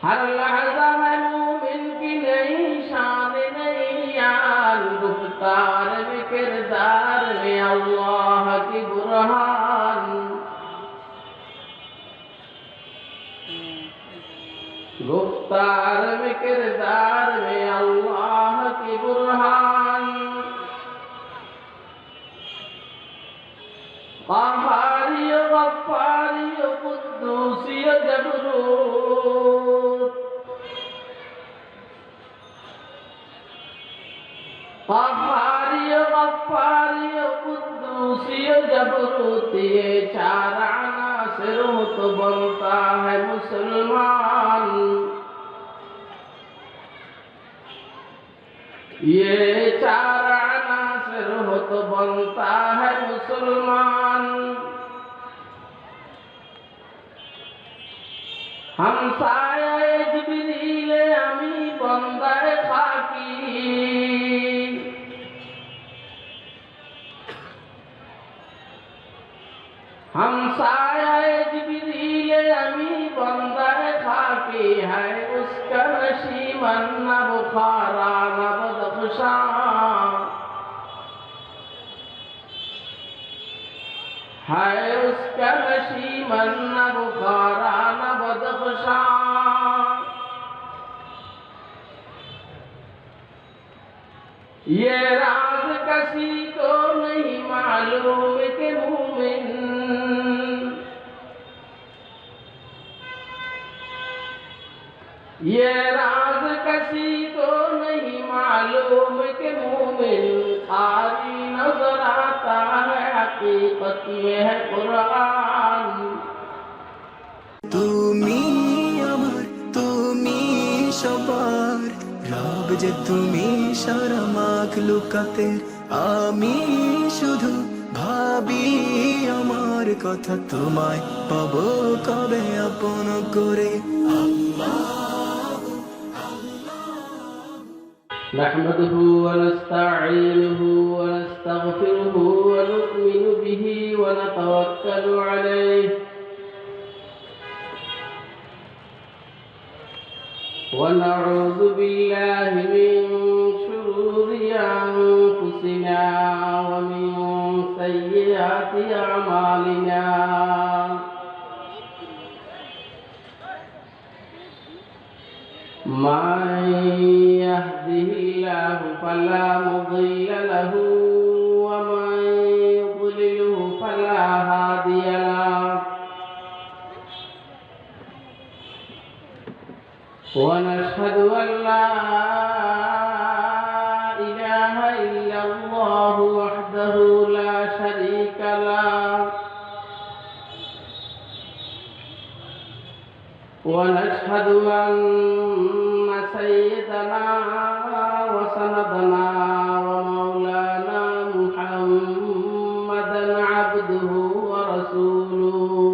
हर लहज़ा है मोमिन की नई शान नई यान, गुफ्तार में किरदार में अल्लाह की बुरहान, गुफ्तार में किरदार में अल्लाह की बुरहान। क़हारी गफ़्फ़ारी क़ुद्दूसी जबरूत, क़हारी गफ़्फ़ारी क़ुद्दूसी जबरूत, ये चार अनासिर हो तो बनता है मुसलमान, ये चार अनासिर हो तो बनता है मुसलमान। हम साये जिब्रील अमी बंदे खाकी, हम साये जिब्रील अमी बंदे खाकी, है उसका नशीमन न बुखारा न बदख्शां, है उसका नशीमन न बुखारा न बदख्शां। ये राज किसी को नहीं मालूम कि मोमिन, ये राज किसी को नहीं मालूम कि मोमिन, खाली नजर आता है हकीकत में है कुरान। তুমি আমার তুমি সবার রব যে তুমি সারা মাখলুকাতে, আমি শুধু ভাবি আমার কথা, তোমায় পাবো কবে আপন করে। नहमदुहु व नस्तईनुहु व नस्तगफिरुहु व नु'मिनु बिही व नतवक्कलु अलैहि व नऊज़ु बिल्लाहि मिन शुरूरि अनफुसिना व मिन सय्यिआति अमालिना। मन यहदिहिल्लाहु फला मुदिल्ल लहु व मन युद्लिलहु फला हादिय लहु। व नशहदु अन ला इलाहा इल्लल्लाहु वहदहु ला शरीक लहु, व नशहदु अन्न सय्यदना व सनदना व मौलाना मुहम्मदन अब्दुहु व रसूलुहु,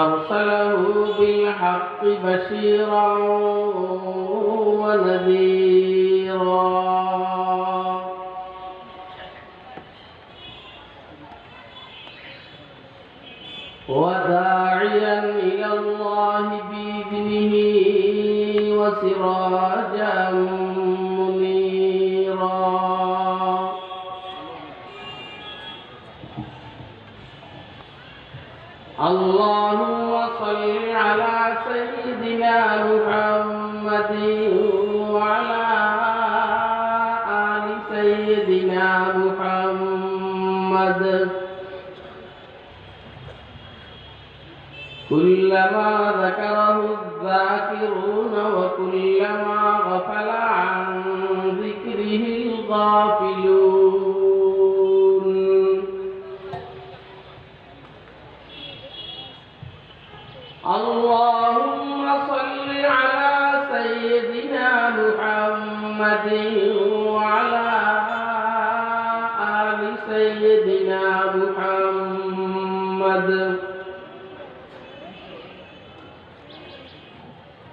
अरसलहु बिल्हक़्क़ि बशीरन व नज़ीरा, وداعيا إلى الله بإذنه وسراجا منيرا. اللهم صل على سيدنا محمد وعلى آل سيدنا محمد، كلما ذكره الذاكرون وكلما غفل عن ذكره الغافلون. اللهم صل على سيدنا محمد وعلى آل سيدنا محمد،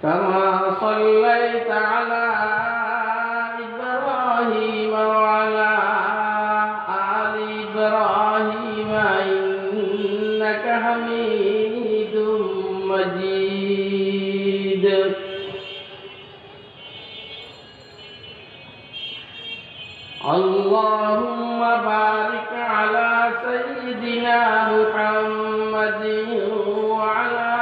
كما صليت على إبراهيم وعلى آل إبراهيم إنك حميد اللهم بارك على سيدنا محمد وعلى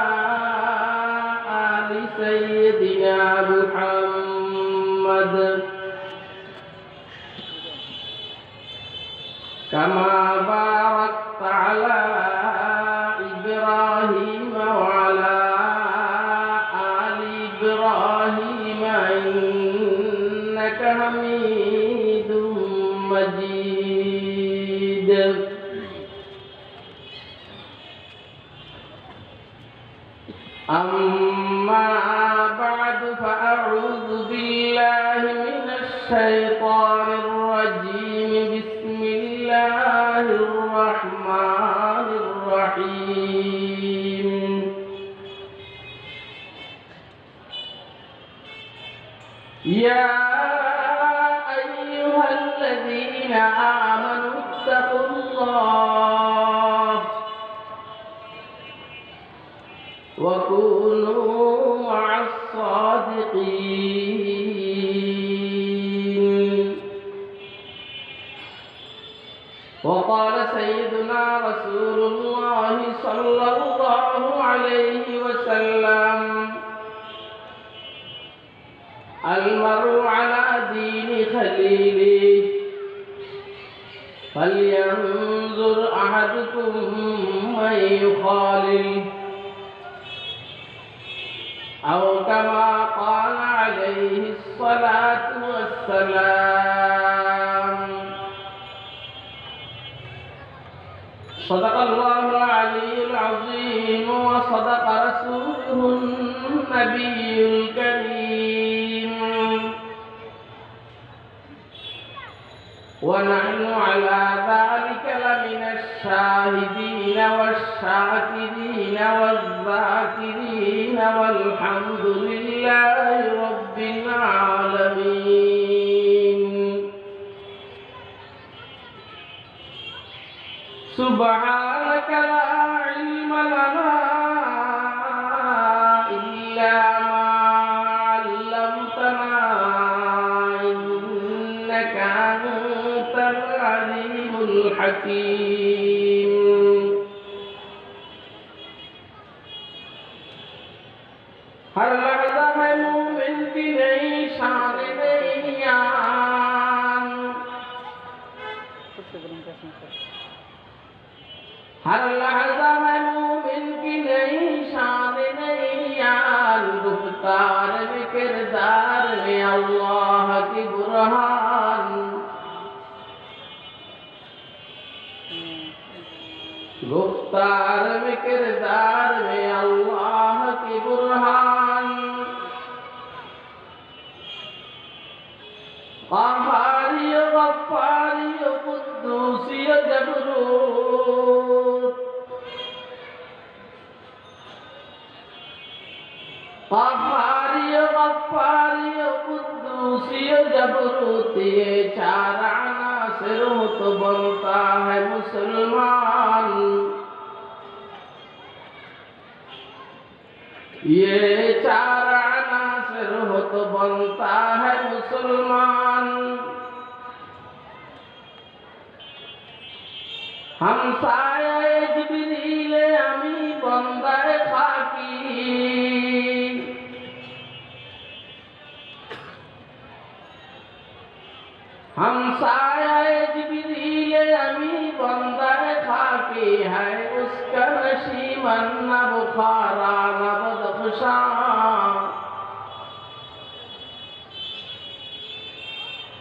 آل سيدنا محمد كما باركت على إبراهيم وعلى آل إبراهيم إنك حميد مجيد. أما بعد فأعوذ بالله من الشيطان الرجيم. بسم الله الرحمن الرحيم. يا أيها الذين آمنوا اتقوا الله وكونوا مع الصادقين. وقال سيدنا رسول الله صلى الله عليه وسلم: المرء على دين خليله فلينظر أحدكم من يخالل، أو كما قال عليه الصلاة والسلام. صدق الله العلي العظيم وصدق رسوله النبي الكريم، ونحن على ذلك لمن الشاهدين والشاكرين والذاكرين والحمد لله رب العالمين. سبحانك لا علم لنا إلا ما علمتنا إنك أنت العليم الحكيم. हर लहज़ा है मोमिन की नई शान नई यान, हर लहज़ा है मोमिन की नई शान नई यान। गुफ्तार में किरदार में अल्लाह की बुरहान, गुफ्तार में किरदार में अल्लाह की बुरहान। क़हारी गफ़्फ़ारी क़ुद्दूसी जबरूत, क़हारी गफ़्फ़ारी क़ुद्दूसी जबरूत, ये चार अनासिर हो तो बनता है मुसलमान। ये चार अनासिर हो तो बनता है मुसलमान। हम साये जिब्रील अमी बंदे खाकी, हम साये जिब्रील अमी बंदे खाकी है। उसका नशीमन न बुखारा न बदख्शां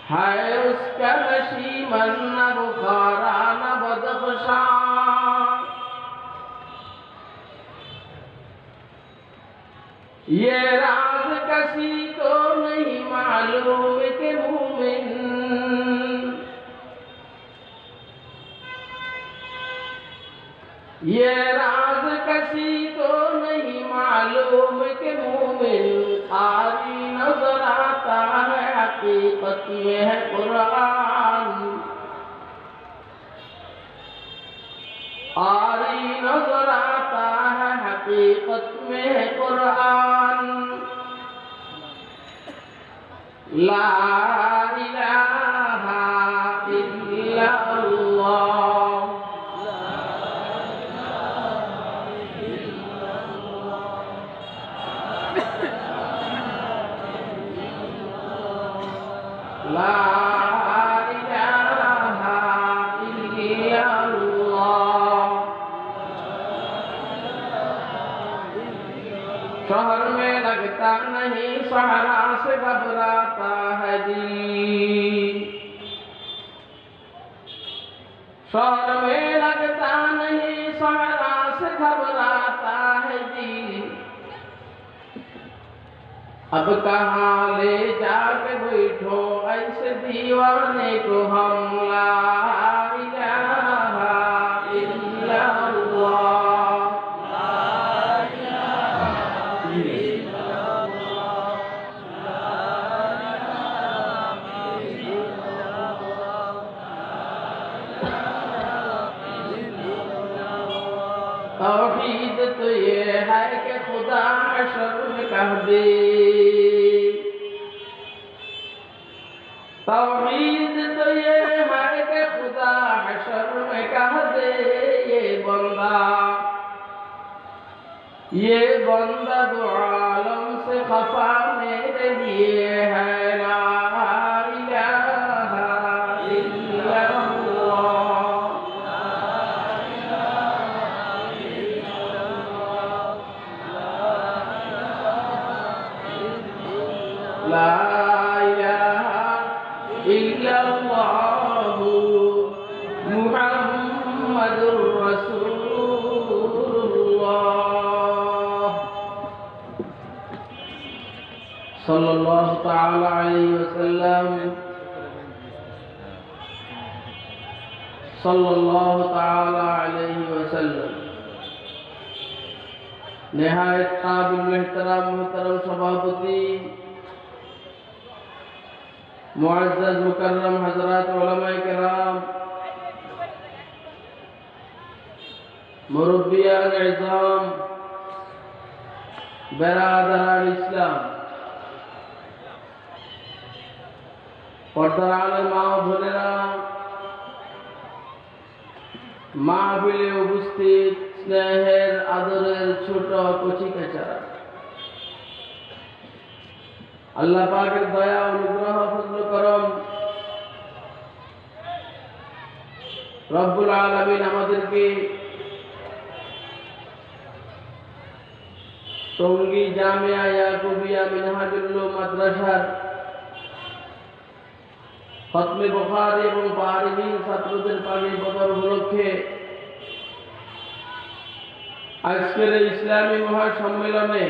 है, उसका नशीमन न बुखारा न बदख्शां। ये राज किसी को नहीं मालूम कि मोमिन, ये राज किसी को नहीं मालूम कि मोमिन खाली नजर आता है, हकीकत में है कुरान। आरी नजर आता है, हकीकत में है कुरान। ला इलाहा লা ইলাহা ইল্লাল্লাহ। शहर में लगता नहीं सहरा से घबराता है जी, शहर में लगता नहीं सहरा से घबराता है जी। अब कहाँ ले जाके बैठो ऐसे दीवाने को हम, ला इलाहा इल्लल्लाह। तौहीद तो ये है कि खुदा हश्र में कह दे, तौहीद तो ये है कि खुदा हश्र में कह दे, ये बंदा दो आलम से खफा मेरे लिए है, ला इलाहा इल्लल्लाह। ला इलाहा इल्लल्लाह मुहम्मदुर रसूलुल्लाह सल्लल्लाहु तआला अलैहि वसल्लम, सल्लल्लाहु तआला अलैहि वसल्लम। निहायत काबिल मेहतराम मोहतरम सभापति, मुअज़्ज़ज़ मुकर्रम हज़रात उलमाए किराम, मुरब्बियान इज़ाम, बेरादरान इस्लाम, पर्दार आले মা ও বোনেরা, মাহফিলে উপস্থিত স্নেহের আদরের ছোট কচিকাচারা, আল্লাহ পাকের দয়া অনুগ্রহ ফজল করম রব্বুল আলামিন আমাদেরকে টঙ্গী জামিয়া ইয়াকুবিয়া মিনহাজুল্লুম মাদ্রাসার খতমে বুখারী এবং পাহাড়িহীন ছাত্রদের পানি বদর উপলক্ষে আজকের এই ইসলামী মহাসম্মেলনে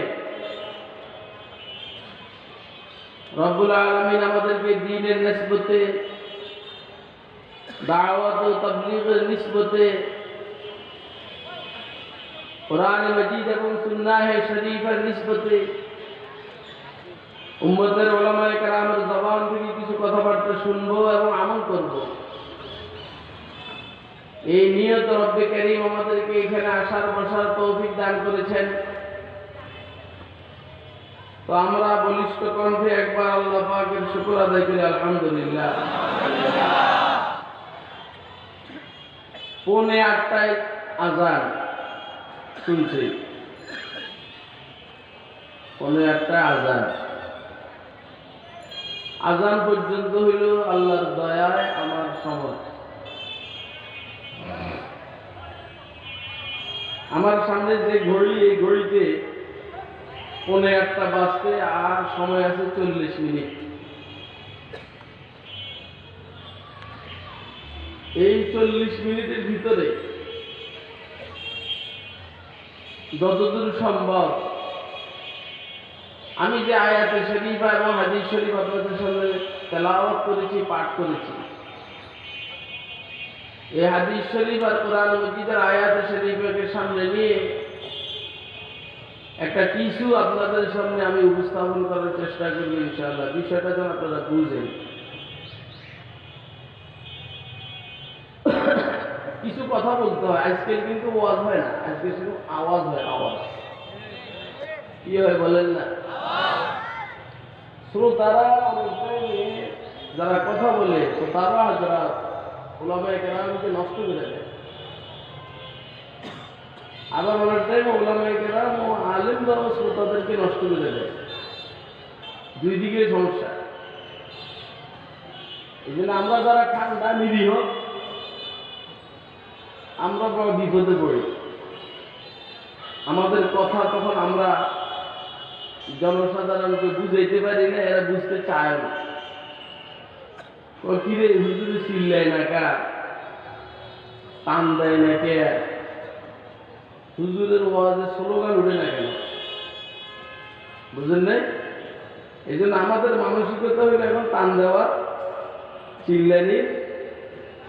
রব্বুল আলামিন আমাদেরকে দ্বীনের নিসবতে, দাওয়াত ও তাবলীগের নিসবতে কোরআন মাজিদ এবং সুন্নাহ শরীফের নিসবতে উম্মতের উলামায়ে কেরামের জবান থেকে কিছু কথাবার্তা শুনবো এবং আমল করব, এই নিয়ত রব্বে কারীম আমাদেরকে এখানে আসার বসার তৌফিক দান করেছেন। তো আমরা বলিষ্ঠ কণ্ঠে একবার আল্লাহ পাকের শুকর আদায় করি, আলহামদুলিল্লাহ। 7:45 আযান শুনছি, 7:45 আযান, আযান পর্যন্ত হইল আল্লাহর দয়ায় আমার সময়। আমার সামনে যে ঘড়ি, এই ঘড়িতে 7:45 বাজতে আর সময় আছে 40 মিনিট। এই 40 মিনিটের ভিতরে যতদূর সম্ভব আমি যে আয়াতে শরীফা এবং হাদিস শরীফ আপনাদের সামনে তেলাওয়াত করেছি, পাঠ করেছি, এই হাদিস শরীফ আর কোরআন মাজিদের আয়াতে শরীফকে সামনে নিয়ে একটা কিছু আপনাদের সামনে আমি উপস্থাপন করার চেষ্টা করব ইনশাআল্লাহ। বিষয়টা যেন আপনারা বুঝেন। কিছু কথা বলতে হয়, আজকাল কিন্তু ওয়াজ হয় না, আজকে শুধু আওয়াজ হয়। আওয়াজ কি হয় বলেন না? শ্রোতারা যারা কথা বলে, তো তারা যারা উলামায়ে কেরামকে নষ্ট করে দেয়। আবার অনেক টাইম উলামায়ে কেরাম ও আলেমরাও শ্রোতাদেরকে নষ্ট করে দেয়। দুই দিকে সমস্যা। এই জন্য আমরা যারা ঠান্ডা নিরীহ আমরা বড় বিপদে পড়ি। আমাদের কথা তখন আমরা জনসাধারণকে বুঝাইতে পারি না, এরা বুঝতে চায় না। কিরে হুজুরে চিল্লায় না কা, টান দেয় না কে, হুজুরের ওয়াজে স্লোগান উঠে না কেন? বুঝলেন নাই? এই জন্য আমাদের মানসিকতা হইল এখন টান দেওয়া, চিল্লানি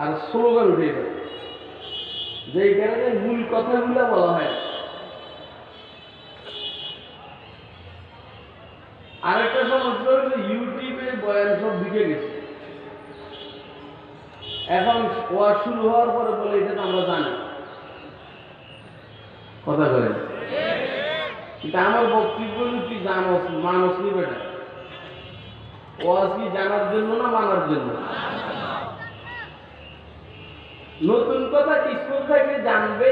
আর স্লোগান উঠে যাবে, যেই কারণে মূল কথাগুলো বলা হয়। আরেকটা সমস্যা হচ্ছে ইউটিউবে বয়ান সব ঢুকে গেছে। এখন ওয়াজ শুরু হওয়ার পরে বলে এটা তো আমরা জানি, কথা বলেন। কিন্তু আমার বক্তব্য তুই জানোস, মানুষ নি বেটা, ওয়াজ কি জানার জন্য না মানার জন্য? নতুন কথা স্কুল থেকে জানবে,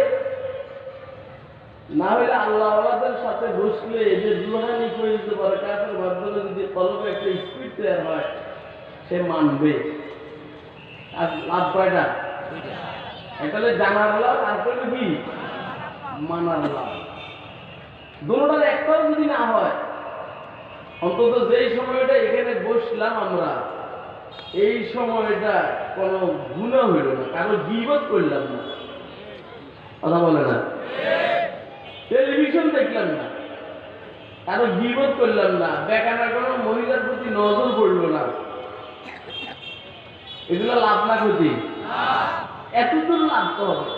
না হলে আল্লাহওয়ালাদের সাথে বসলে এদের রুহানি পরিচিত বরকাতের মাধ্যমে যদি কলবে একটা স্পিড তৈরি হয়, সে মানবে। আর লাভ কয়টা? একটা জানার লাভ, আর একটা কি মানার লাভ। দুটোটার একটাও যদি না হয়, অন্তত যেই সময়টা এখানে বসলাম আমরা, এই সময়টা কোনো গুনাহ হইল না, কারো গীবত করলাম না, কথা বলে না, টেলিভিশন দেখলাম না, কারো গীবত করলাম না, বেকানা কোনো মহিলার প্রতি নজর পড়ল না। এগুলো লাভ না ক্ষতি? এতদূর লাভ তো হবে।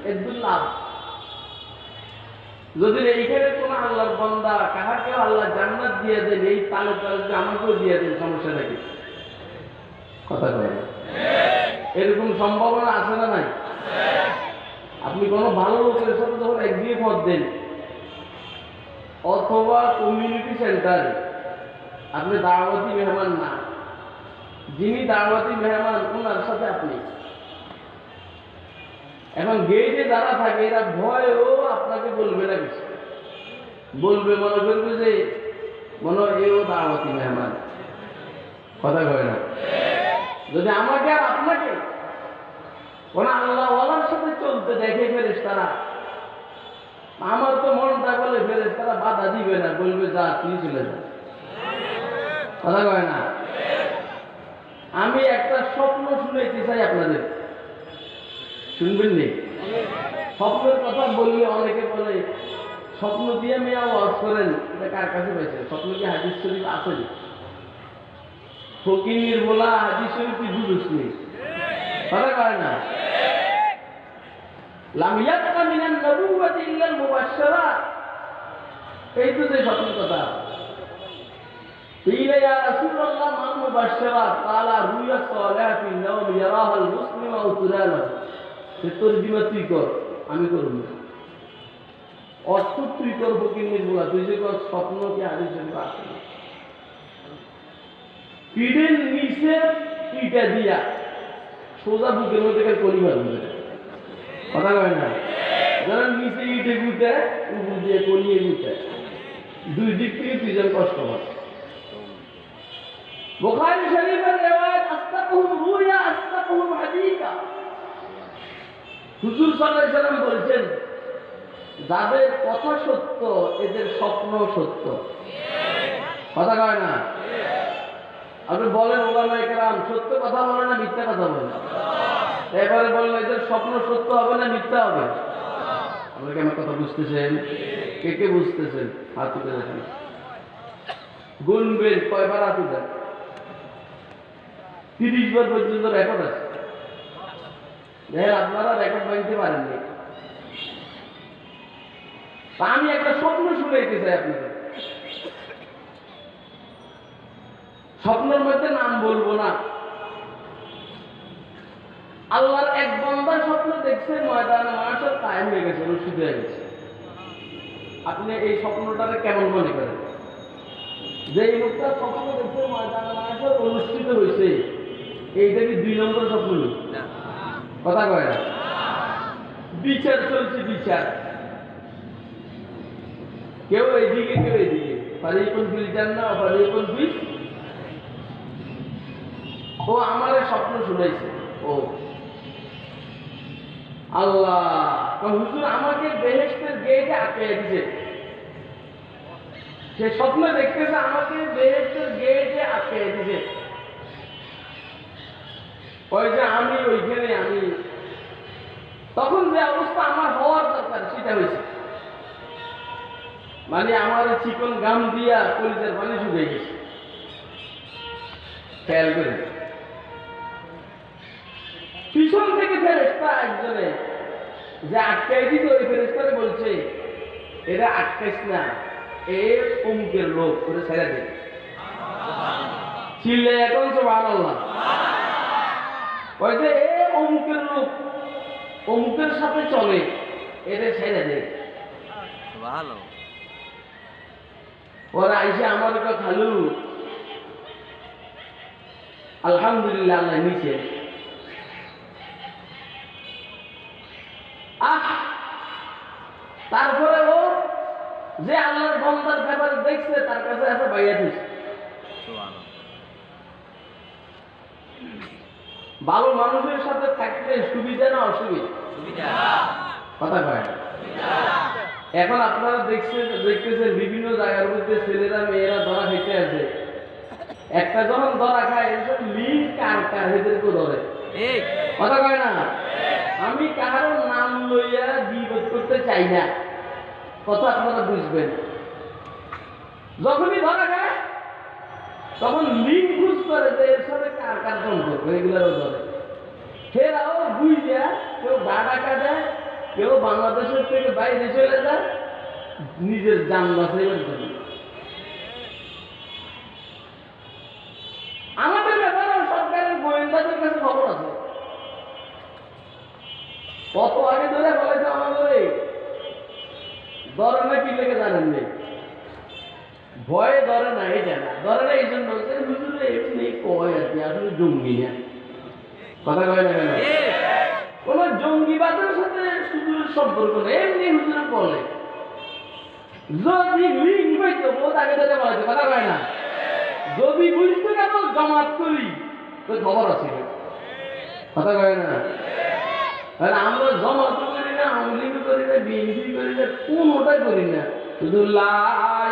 এতদূর লাভ। যদি এইখানে কোন আল্লাহর বান্দা কাহাকেও আল্লাহ জান্নাত দিয়ে দেন, এই তালে তালে আমাকেও দিয়ে দেন, সমস্যা নাকি? কথা বলেন। এরকম সম্ভাবনা আছে না নাই? আপনি কোনো ভালো লোকের সাথে যখন একদিকে মত দেন, অথবা কমিউনিটি সেন্টারে আপনি দাওয়াতি মেহমান না, যিনি দাওয়াতি মেহমান ওনার সাথে আপনি, এখন গেটে যারা থাকে এরা ভয়ও আপনাকে বলবে না কিছু, বলবে মনে করবে যে মনে এও দাওয়াতি মেহমান, কথা কয় না? যদি আমাকে আর আপনাকে কোন আল্লাহওয়ালার সাথে চলতে দেখে ফেরেশতারা, আমার তো মনটা বলে ফেরেশতারা বাধা দিবে না, বলবে যা তুই চলে যা, কথা কয় না? আমি একটা স্বপ্ন শুনাইতে চাই আপনাদের, শুনবেন নি? স্বপ্নের কথা বললে অনেকে বলে স্বপ্ন দিয়ে মেয়া ওয়াজ করেন, এটা কার কাছে পাইছে? স্বপ্ন কি হাদিস শরীফ আছে? ফকির বলা হাদিস শরীফ তুই বুঝিস নি, কথা কয় না? লাম ইয়াবকা মিনান নবুওয়াতি ইল্লাল মুবাশশারাত, এই তো যে স্বপ্নের কথা। قيل يا رسول الله ما المبشرات؟ قال رؤيا الصالحة في النوم يراها المسلم أو ترى له। তরজমা তুই কর, আমি করব না। অর্থ তুই কর ফকির বলা, তুই যে কর স্বপ্ন কি হাদিস শরীফ আছে? পিঠের নিচে পিঠা দিয়া সোজা বুকের মধ্যে কলি মারবে, কথা কয় না? যারা নিচে ইটে গুটে, উপর দিয়ে কলিয়ে গুটে, দুই দিক থেকে দুইজন কষ্ট পায়। বুখারী শরীফের রিওয়ায়াত, আসতাকুহুম রুয়া আসতাকুহুম হাদিসা। হুজুর সাল্লাল্লাহু আলাইহি ওয়াসাল্লাম বলেছেন, যাদের কথা সত্য এদের স্বপ্ন সত্য, কথা কয় না? আপনি বলেন ওলামায়ে কেরাম সত্য কথা বলে না মিথ্যা কথা বলে? এবারে বলেন এদের স্বপ্ন সত্য হবে না মিথ্যা হবে? আপনারা কি আমার কথা বুঝতেছেন? কে কে বুঝতেছেন? হাত তুলে দেখেন, গুনবেন কয়বার হাত তুলে। 30 বার পর্যন্ত রেকর্ড আছে, দেখেন আপনারা রেকর্ড ভাঙতে পারেননি। আমি একটা স্বপ্ন শুনাইতে চাই আপনাদের। স্বপ্নের মধ্যে নাম বলবো না। আল্লাহর এক বান্দা স্বপ্ন দেখছে ময়দানে মাশার কায়েম হয়ে গেছে, রশিদ হয়ে গেছে। আপনি এই স্বপ্নটাকে কেমন মনে করেন? যে এই লোকটা স্বপ্ন দেখছে ময়দানে মাশার অনুষ্ঠিত হয়েছে, এইটা কি 2 নম্বর স্বপ্ন? কথা কয় না? বিচার চলছে, বিচার, কেউ এইদিকে কেউ এইদিকে। ফারিকুন ফিল জান্নাহ ওয়া ফারিকুন ফিস। ও আমার স্বপ্ন শুনাইছে। ও আল্লাহ, হুজুর আমাকে বেহেশতের গেটে আটকে দিয়েছে। সে স্বপ্ন দেখতেছে আমাকে বেহেশতের গেটে আটকে দিয়েছে। ওই যে আমি ওইখানে, আমি তখন যে অবস্থা আমার হওয়ার দরকার সেটা হয়েছে। মানে আমার চিকন গাম দিয়া কলিজার পানি শুকিয়ে গেছে। খেয়াল করে পিছন থেকে ফেরেশতা একজনে যে আটকাই দিত, ওই ফেরেশতারে বলছে এরা আটকাইস না, এ অমুকের লোক, করে ছেড়ে দে। চিল্লে এখন সুবহানাল্লাহ। ওই যে এ অমুকের লোক, অমুকের সাথে চলে, এরা ছেড়ে দে। ভালো ওরা আইসে আমার একটা খালু আলহামদুলিল্লাহ আল্লাহ নিচে। তারপরে ও যে আল্লাহর বান্দার ব্যাপারে দেখছে তার কাছে এসে বাইয়া দিচ্ছে। ভালো মানুষের সাথে থাকতে সুবিধা না অসুবিধা? কথা কয় না। এখন আপনারা দেখতেছেন বিভিন্ন জায়গার মধ্যে ছেলেরা মেয়েরা ধরা খেতে আছে। একটা যখন ধরা খায় এসব লিঙ্ক কার কার এদেরকে ধরে। কথা কয় না। আমি কারো নাম লইয়া বিপদ করতে চাই না, কথা আপনারা বুঝবেন। যখনই ধরা খায় তখন লিঙ্ক খুঁজ করে যে এর সাথে কার কার সম্পর্ক, এগুলোরও ধরে। সেরাও বুঝিয়া কেউ ডাকা দেয়, কেউ বাংলাদেশের থেকে বাইরে চলে যায় নিজের জান বাঁচাইবার জন্য। আমাদের ব্যাপারে সরকারের গোয়েন্দাদের কাছে খবর আছে। কত আগে ধরে বলেছে আমাদের ধরে না, কি লেগে জানেন নেই, ভয়ে ধরে না, এটা না ধরে না। এই জন্য হুজুরে এমনি কয় আর কি, আসলে জঙ্গি না। কথা কয় না কেন? কোন জঙ্গিবাদের সাথে হুজুরের সম্পর্ক নেই, এমনি হুজুরে বলে। যদি লিঙ্ক হইতো বহুত আগে ধরে বলেছে। কথা কয় না। যদি বুঝতে না জমাত করি তো খবর আছে। কথা কয় না। আমরা জমাত করি না, আওয়ামী লীগ করি না, বিএনপি করি না, কোনোটাই করি না। শুধু লা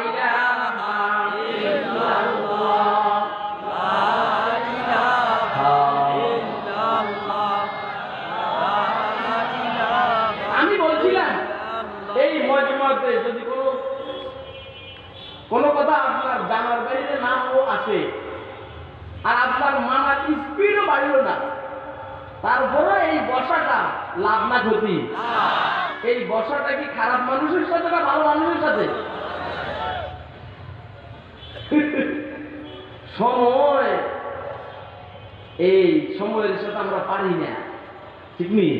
ইলাহা ইল্লাল্লাহ, লা ইলাহা ইল্লাল্লাহ। আমি বলছিলাম এই মজমাতে যদি কোনো কথা আপনার জানার বাইরে নাও আসে আর আপনার মানার স্পিডও বাড়ল না, তারপরে এই বসাটা লাভ না ক্ষতি? এই বসাটা কি খারাপ মানুষের সাথে না ভালো মানুষের সাথে? সময়, এই সময়ের সাথে আমরা পারি না, ঠিক নেই?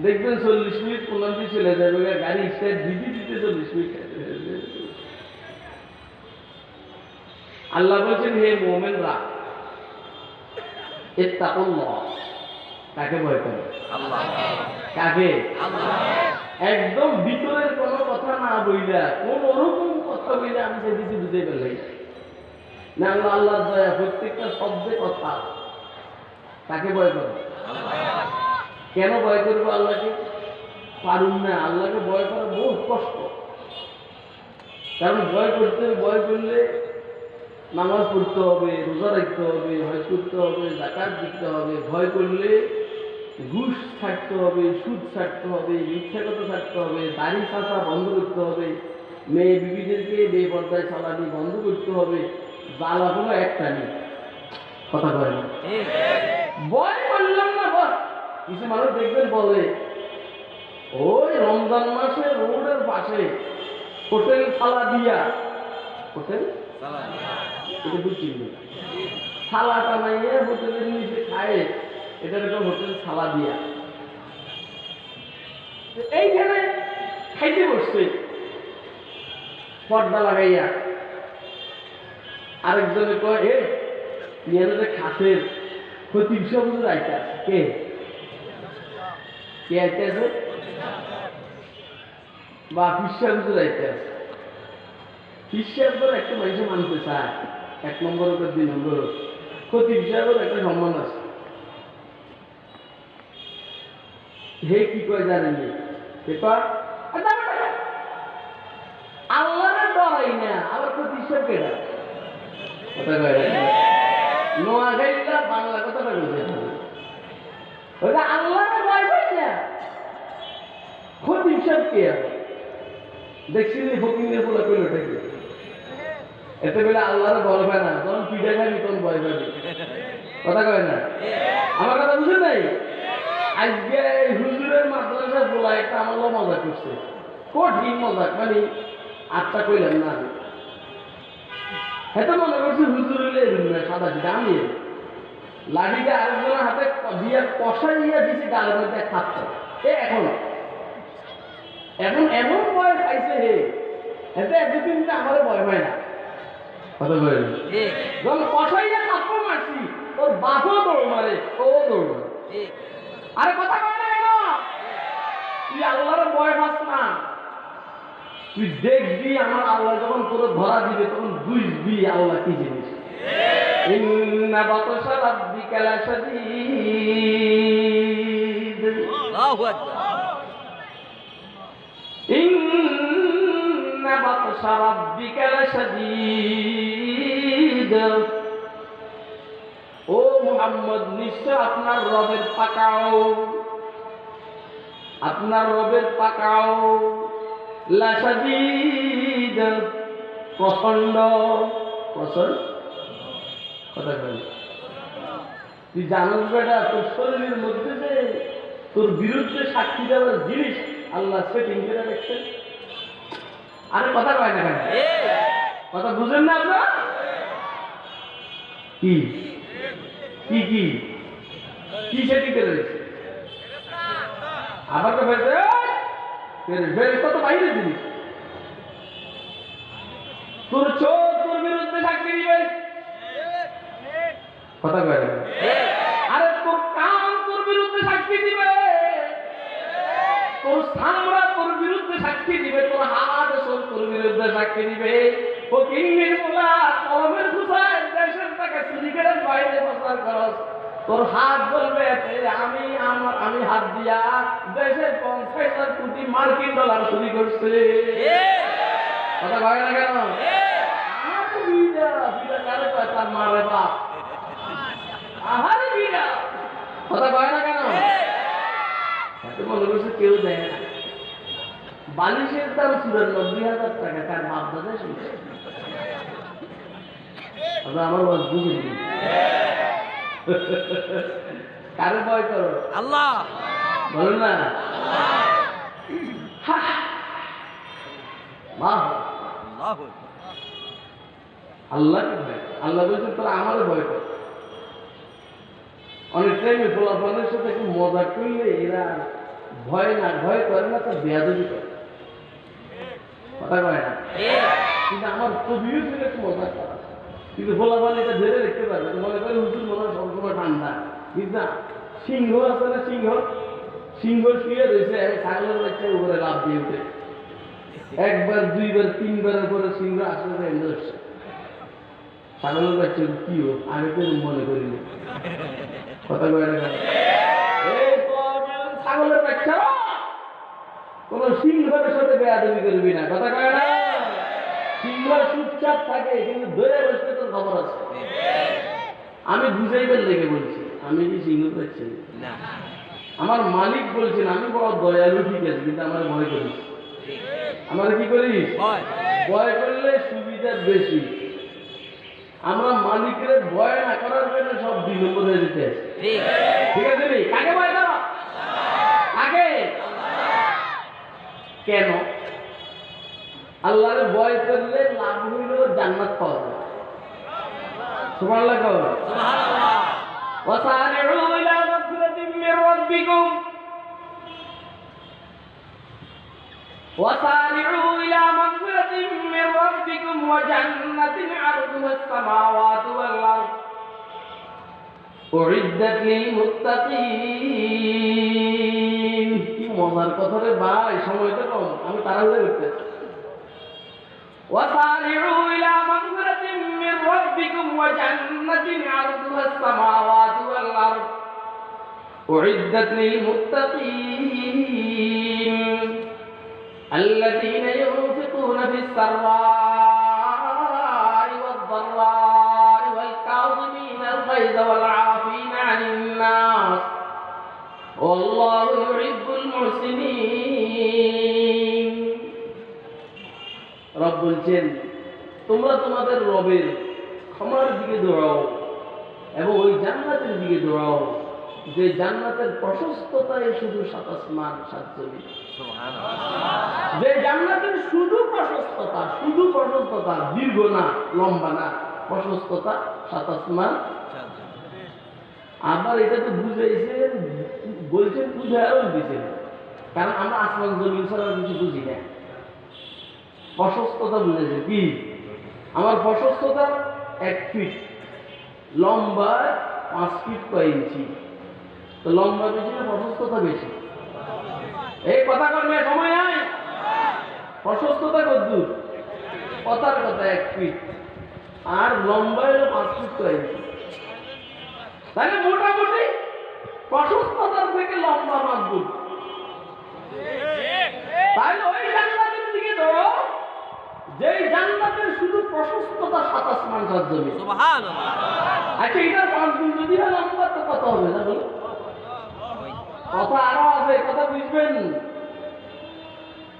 দেখবেন 40 মিনিট 15 চলে যাবে, গাড়ি স্টার্ট দিতে দিতে 40 মিনিট। আল্লাহ বলছেন হে মুমিনরা ইত্তাকুল্লাহ, কাকে ভয় করে? আল্লাহ। কাকে? আল্লাহ। একদম ভিতরের কোনো কথা না বইলা, কোন ওরকম কথা বইলা আমি সেদিকে বুঝে ফেলাই না। আল্লাহ আল্লাহর দয়া, প্রত্যেকটা শব্দে কথা। কাকে ভয় করে? আল্লাহ। কেন ভয় করবো আল্লাহকে? পারুন না। আল্লাহকে ভয় করা বহুত কষ্ট। কারণ ভয় করলে নামাজ পড়তে হবে, রোজা রাখতে হবে, হজ করতে হবে, যাকাত দিতে হবে। ভয় করলে ঘুষ ছাড়তে হবে, সুদ ছাড়তে হবে, মিথ্যা কথা ছাড়তে হবে, দাড়ি চাষা বন্ধ করতে হবে, মেয়ে বিবিদেরকে বেপর্দায় চালানি বন্ধ করতে হবে। জ্বালা কোনো একটা নেই। কথা বলে না। ভয় করলাম না বস। কিছু মানুষ দেখবেন বলে ওই রমজান মাসে রোডের পাশে হোটেল সালাদিয়া, হোটেল এটা বুঝছি সালাটা নাইয়ে হোটেলের নিচে খায়, এটা একটা হোটেল সালাদিয়া। এইখানে খাইতে বসছে পর্দা লাগাইয়া। আরেকজনে কয় এ নিয়ে খাসের ক্ষতি সব আইতে আছে। কে কে আইতে আছে? বা বিশ্বাস আইতে আছে। শিষ্যের পর একটা মানুষ মানতে চায়, 1 নম্বর হোক 2 নম্বর হোক, খতিব সাহেবের একটা সম্মান আছে। হে কি কয় জানেন? আল্লাহরে ডরাই না, আবার খতিব সাহেব কেডা? কথা কয় না। নোয়াখালীরা বাংলা কথাটা বলছে, ওটা আল্লাহরে ভয় পাই না, খতিব সাহেব কে? দেখছিলি ফকিরের বলে কইল ওটাকে, এতে বেলা আল্লাহরে ভয় পায় না, তখন পিঠা খাবি তখন ভয় পাবি। কথা কয় না? আমার কথা বুঝে নাই? আজকে হুজুরের মাদ্রাসা বলা একটা আমার মজা করছে, কঠিন মজাক, মানে আটটা কইলাম না আমি। হয়তো মনে করছি হুজুর হইলে সাদা সিধা, আমি লাঠিটা আরেকজনের হাতে দিয়ে কষাইয়া দিছি, গালের মধ্যে খাচ্ছে। এখন এমন ভয় পাইছে হে, এতে এতদিন আমার ভয় পায় না। কথা বলে যখন কষাইয়া থাপ্পড় মারছি, তোর বাপও দৌড় মারে, ও দৌড় মারে। আরে কথা কয় না কেন? তুই আল্লাহর ভয় পাস না, তুই দেখবি আমার আল্লাহ যখন তোর ধরা দিবে তখন বুঝবি আল্লাহ কি জিনিস। ইন্না বাতাশা রাব্বিকা লাশাদীদ, আল্লাহু আকবার। ইন্না বাতাশা রাব্বিকা লাশাদীদ। ও মুহাম্মদ, নিশ্চয় আপনার রবের পাকাও, আপনার রবের পাকাও লাশাদীদ, প্রচন্ড। প্রচন্ড কথা বল। তুই জানোস বেটা, তোর শরীরের মধ্যে যে তোর বিরুদ্ধে সাক্ষী দেওয়ার জিনিস আল্লাহ সেটিং করে রাখছেন। আরে কথা কয় না কেন? কথা বুঝেন না আপনারা? কি কি কি কি সেটিং করে রেখেছে? আবার তো ফেরেশতা তো বাইরে জিনিস। তোর চোখ তোর বিরুদ্ধে সাক্ষী দিবে, কথা কয় না? আরে তোর কান তোর বিরুদ্ধে সাক্ষী দিবে, তোর সামরা তোর বিরুদ্ধে সাক্ষী দিবে, তোর হাত তোর বিরুদ্ধে সাক্ষী দিবে। ও কিন্নির মোলা কলমের খুশায় দেশের টাকা চুরি করে বাইরে প্রচার করস, তোর হাত বলবে আমি হাত দিয়া দেশের 50,000 কোটি মার্কিন ডলার চুরি করছে। কথা কয় না কেন? তার মারে বাপ, আহারে বিরা। কথা কয় না কেন? মনে করছে কেউ দেয় না। বালিশের দাম 94,000 টাকা, তার বাপ দাদা শুনছে। আমার বাস বুঝিনি, কারো ভয় করো? আল্লাহ বলুন না। আল্লাহকে ভয়, আল্লাহ বলছে তোরা আমারও ভয় কর। অনেক টাইমে ফলাফলের সাথে একটু মজা করলে এরা ভয় না, ভয় করে না, তার বেয়াদবি করে। কথা কয় না? কিন্তু আমার কবিও ছিল একটু মজা করা, কিন্তু ফলাফল এটা ধরে রাখতে পারবে। মনে করে হুজুর মনে হয় সবসময় ঠান্ডা, কিন্তু না। সিংহ আছে না, সিংহ শুয়ে রয়েছে, ছাগলের বাচ্চা উপরে লাভ দিয়ে উঠে, 1 বার 2 বার 3 বারের পরে সিংহ আসলে এমনি হচ্ছে। ছাগলের বাচ্চা কি হোক আমি তো মনে করিনি। কথা কয় না? ছাগলের বাচ্চা কোন সিংহের সাথে বেয়াদবি করবি না। কথা কয় না? সিংহ চুপচাপ থাকে, কিন্তু ধরে বসতে তোর খবর আছে। আমি বুঝাইবার লেগে বলছি, আমি কি সিংহ পাচ্ছি না। আমার মালিক বলছেন আমি বড় দয়ালু, ঠিক আছে, কিন্তু আমার ভয় করিস। আমার কি করিস? ভয় করলে সুবিধা বেশি। আমরা মালিকের ভয় না করার জন্য সব 2 নম্বর হয়ে যেতে আছে। ঠিক আছে? কাকে ভয় করো? কাকে? কেন? আল্লাহর ভয় করলে লাভ হইল জান্নাত পাওয়া যায়। সুবহানাল্লাহ কও। সুবহানাল্লাহ। ওয়াসারি'উ ইলা মাগফিরাতিন মির রাব্বিকুম, وسارعوا إلى مغفرة من ربكم وجنة عرضها السماوات والأرض أعدت للمتقين। কি মজার কথা রে ভাই, সময়টা কম, আমি তাড়াহুড়ো করতেছি। وسارعوا إلى مغفرة من ربكم وجنة عرضها السماوات والأرض أعدت للمتقين الذين ينفقون في السراء والضراء والكاظمين الغيظ والعافين عن الناس والله يحب المحسنين রব বলছেন তোমরা তোমাদের রবের ক্ষমার দিকে দৌড়াও এবং ওই জান্নাতের দিকে দৌড়াও যে জান্নাতের প্রশস্ততায় শুধু 7 আসমান 7 জমিন। যে জান্নাতের শুধু প্রশস্ততা দীর্ঘ না লম্বা না, প্রশস্ততা 7 আসমান। আবার এটা তো বুঝাইছেন, বলছেন বুঝায়ও দিয়েছেন, কারণ আমরা আসমান জমিন ছাড়া কিছু বুঝি না। প্রশস্ততা বুঝেছে কি? আমার প্রশস্ততা 1 ফিট, লম্বা 5 ফিট কয় ইঞ্চি। তো লম্বা বেশি না প্রশস্ততা বেশি? এই কথা করবে সময় নাই। প্রশস্ততা কতদূর? কথার কথা 1 ফিট, আর লম্বা হলো 5 ফিট কয় ইঞ্চি। তাহলে মোটামুটি প্রশস্ততার থেকে লম্বা মাপবুক। তাহলে ওই জান্নাতের দিকে ধরো যেই জান্নাতের শুধু প্রশস্ততা 7 আসমান 7 জমিন। সুবহানাল্লাহ। আচ্ছা এটার 5 গুণ যদি হয় লম্বা তো কত হবে না বলো? কথা আরো আছে, কথা বুঝবেন।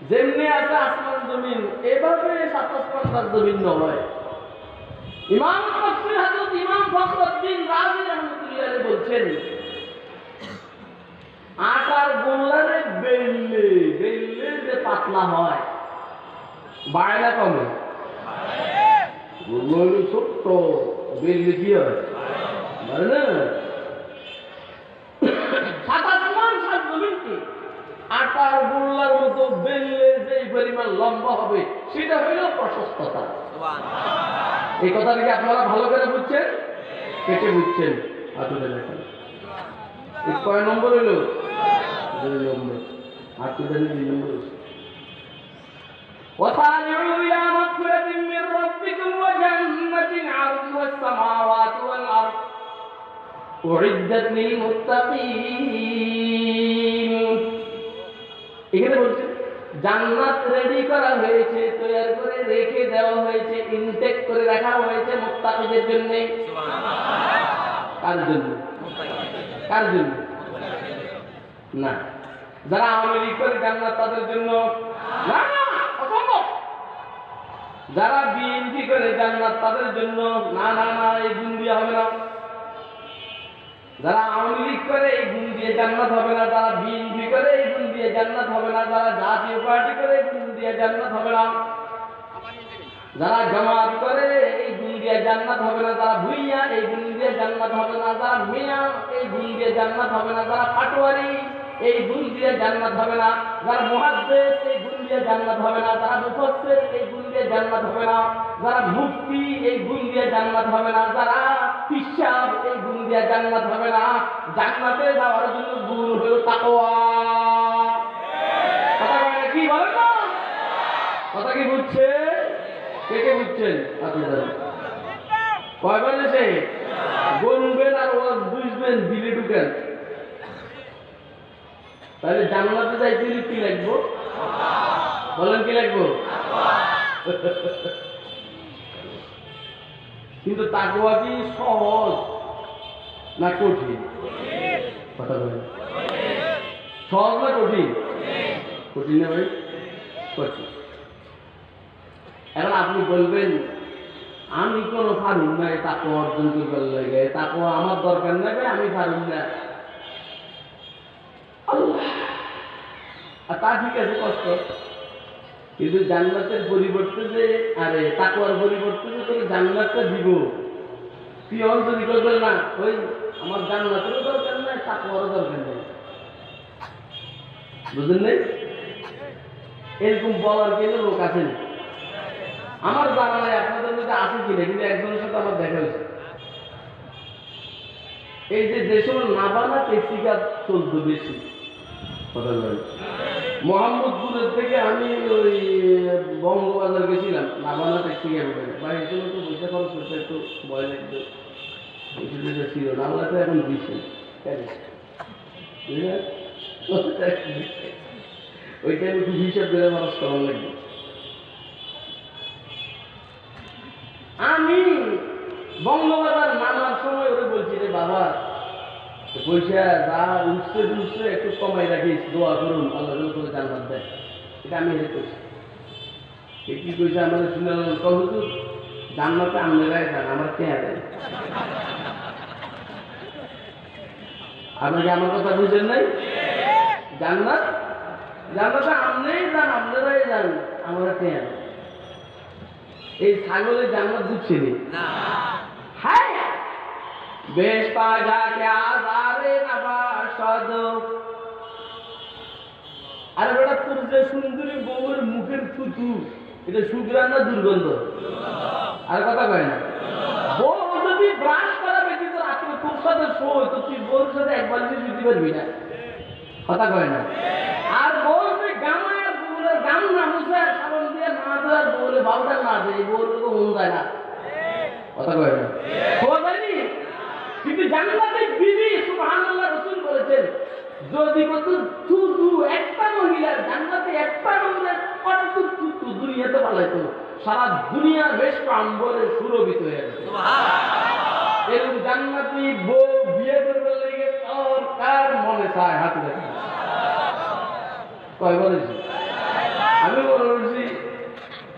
যেমনি আছে আসমান জমিন, এভাবে 7 আসমান 7 জমিন নয়। ইমাম তাফসীর হযরত ইমাম ফখরুদ্দিন রাজি রাহমাতুল্লাহ আলাইহি বলছেন আটার গোল্লারে বেললে যে পাতলা হয়, বাড়ে না কমে? গোল্লা ছোট্ট, বেললে কি হয়? বাড়ে না। 7 আসমান 7 জমিন কি আটার গোল্লার মতো বেললে যে পরিমাণ লম্বা হবে সেটা হইল প্রশস্ততা। এই কথাটা কি আপনারা ভালো করে বুঝছেন? কেটে বুঝছেন? হাতুড়ে দেখেন কয় নম্বর হইল? 2 নম্বর। হাতুড়ে 2 নম্বর। وسارعوا إلى مغفرة من ربكم وجنة عرضها السماوات والأرض أعدت للمتقين। এখানে বলছেন জান্নাত রেডি করা হয়েছে, তৈরি করে রেখে দেওয়া হয়েছে, ইনটেক করে রাখা হয়েছে মুত্তাকিদের জন্য। কার জন্য? কার জন্য? না, যারা আওয়ামী লীগ করে জান্নাত তাদের জন্য না, অসম্ভব। যারা বিএনপি করে জান্নাত তাদের জন্য না, না না, এই গুণ দিয়ে হবে না। যারা আওয়ামী লীগ করে এই গুণ দিয়ে জান্নাত হবে না, যারা বিএনপি করে এই গুণ দিয়ে জান্নাত হবে না, যারা জাতীয় পার্টি করে এই গুণ দিয়ে জান্নাত হবে না, যারা জামাত করে এই গুণ দিয়ে জান্নাত হবে না, যারা ভুইয়া এই গুণ দিয়ে জান্নাত হবে না, যারা মিয়া এই গুণ দিয়ে জান্নাত হবে না, যারা পাটোয়ারি এই গুণ দিয়ে জান্নাত হবে না, যারা মুহাদ্দিস এই গুণ দিয়ে জান্নাত হবে না, যারা মুফাসসির এই গুণ দিয়ে জান্নাত হবে না, যারা মুফতি এই গুণ দিয়ে জান্নাত হবে না, যারা পিশাব এই গুণ দিয়ে জান্নাত হবে না। জান্নাতে যাওয়ার জন্য গুণ হলো তাকওয়া। কথা বলেন কি বলেন না? কথা কি বুঝছে? কে কে বুঝছেন? আপনারা কয়বার এসে গুনবেন আর ওয়াজ বুঝবেন, দিলে ঢুকেন। তাহলে জান্নাতে যাইতে কি লাগবো? বলেন কি লাগবো? কিন্তু তাকওয়া কি সহজ না কঠিন? কথা বলেন, সহজ না কঠিন? কঠিন না ভাই? কঠিন। এখন আপনি বলবেন আমি কোনো পারুম না তাকওয়া অর্জন করবার লাগে, তাকওয়া আমার দরকার নাই, আমি পারুম না। আর তা ঠিক আছে, কষ্ট, কিন্তু জান্নাতের পরিবর্তে যে আরে তাকওয়ার পরিবর্তে যে তোকে জান্নাতটা দিব, তুই যদি করবে না ওই আমার জান্নাতেরও দরকার নাই, তাকওয়ারও দরকার নেই। বুঝলেন নাই? এরকম বলার কিন্তু লোক আছেন, আমার জানা নাই আপনাদের মধ্যে আছে কিনা, কিন্তু একজনের সাথে আমার দেখা হয়েছে। এই যে সময় নাবানা টেক্সিকার চলতো বেশি, কথা বলেন মোহাম্মদপুরের থেকে আমি ওই বঙ্গবাজার গেছিলাম, নাবানা ট্যাক্সি গেল বাড়ির জন্য তো পয়সা খরচ করতে একটু ভয় লাগতো, পয়সা ছিল নাবানাতে এখন দিচ্ছে ওইটা একটু হিসাব করে মানুষ কেমন লাগবে। আমি বঙ্গবাজার নামার সময় ওরে বলছি রে বাবা পয়সা যা উঠছে একটু কমাই রাখিস, দোয়া করুন আল্লাহ করে জান্নাত দেয়। এটা আমি হেরে করছি। কি কইছে আমাদের শুনলাম কত জান্নাতে আমরাই যান, আমার কে দেয়। আপনি কি আমার কথা বুঝেন নাই? জান্নাতে আমরাই যান, আপনারাই যান, আমরা কে দেয়। এই ছাগলের জান্নাত বুঝছে না। হ্যাঁ বেশ পা যা কে আজারে নাবাসদ। আরে বেটা তোর যে সুন্দরী বউয়ের মুখের থুতু, এটা সুগ্রাণ না দুর্গন্ধ? আর কথা কয় না। বউ যদি ব্রাশ করাবে কিন্তু রাত্রে তোর সাথে শোয় তো তুই বউর সাথে একবার শুতে পারবি না। কথা কয় না। আর বউ তুই গামায় বউরের গাম না মুছে সাবান দিয়ে না দেওয়ার বউরে বাবুটা না দেয়, এই বউর তো মন যায় না। কথা কয় না। শোয়া যায়নি কিন্তু জান্নাতে বিবি সুবহানাল্লাহ রাসূল বলেছেন যদি কত থুতু একটা মহিলার জান্নাতে একটা মহিলার কত থুতু দুনিয়াতে পালাইতো সারা দুনিয়ার বেশ প্রাম্বরে সুরভিত হয়ে গেছে। সুবহানাল্লাহ। এরকম জান্নাতি বউ বিয়ে করবে লাগে তোর কার মনে চায় হাত দেখে কয় বলেছি আমি বলছি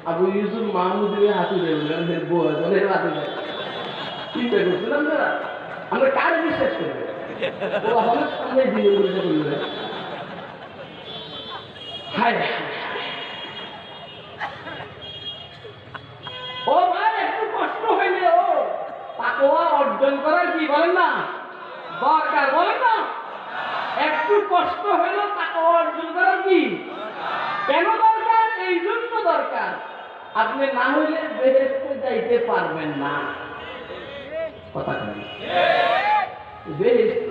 আবু ইউসুফ মাহমুদের হাতে দেবেন বউ বলে হাতে দেয় চিন্তা করছিলাম না আমরা কার বিশ্বাস করবে ও আমার সামনে দিয়ে উল্টে করবে। ও ভাই একটু কষ্ট হইলে ও তাকওয়া অর্জন করার কি বলেন না দরকার, বলেন না একটু কষ্ট হইল তাকওয়া অর্জন করার কি কেন দরকার? এই জন্য দরকার আপনি না হইলে বেহেশতে যাইতে পারবেন না। কথা বলেন বেহেশত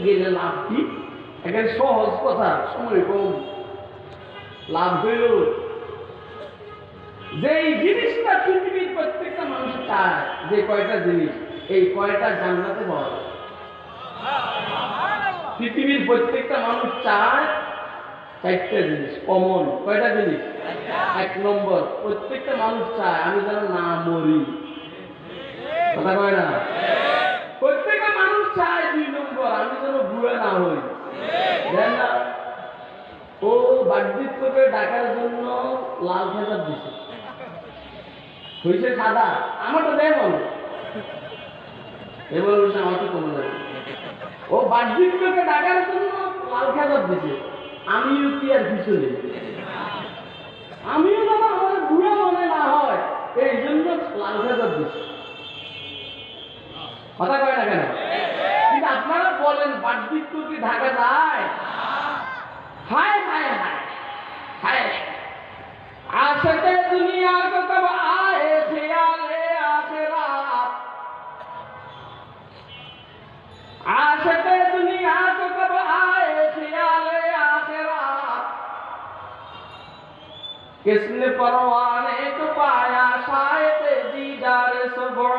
গেলে লাভ কি? এখানে সহজ কথা, সময় কম, লাভ হইল যে এই জিনিসটা পৃথিবীর প্রত্যেকটা মানুষ চায়, যে কয়টা জিনিস এই কয়টা জান্নাতে পাওয়া যায়। পৃথিবীর প্রত্যেকটা মানুষ চায় চারটা জিনিস কমন। কয়টা জিনিস? এক নম্বর প্রত্যেকটা মানুষ চায় আমি যেন না মরি। কথা কয় না? প্রত্যেকটা মানুষ চায় দুই নম্বর আমি যেন বুড়া না হই। দেন না ও বার্ধক্যকে ডাকার জন্য লাল খেসার দিছে, হয়েছে সাদা, আমারটা দেয় বলো এবার বলছে আমার তো কমে যাবে। ও বার্ধক্যকে ডাকার জন্য লাল খেসার দিছে, আমিও কি আর পিছনে, আমিও যেন আমার বুড়া মনে না হয় এই জন্য লাল খেসার দিছে। কথা কয় না কেন? কিন্তু আপনারা বলেন বার্ধক্য কি ঢাকা যায়? হায় হায় হায় হায় आशिक़े दुनिया को कब आए ख़याले आख़िरात, आशिक़े दुनिया को कब आए ख़याले आख़िरात, किसने परवाने को पाया शायद दीदार सुबह,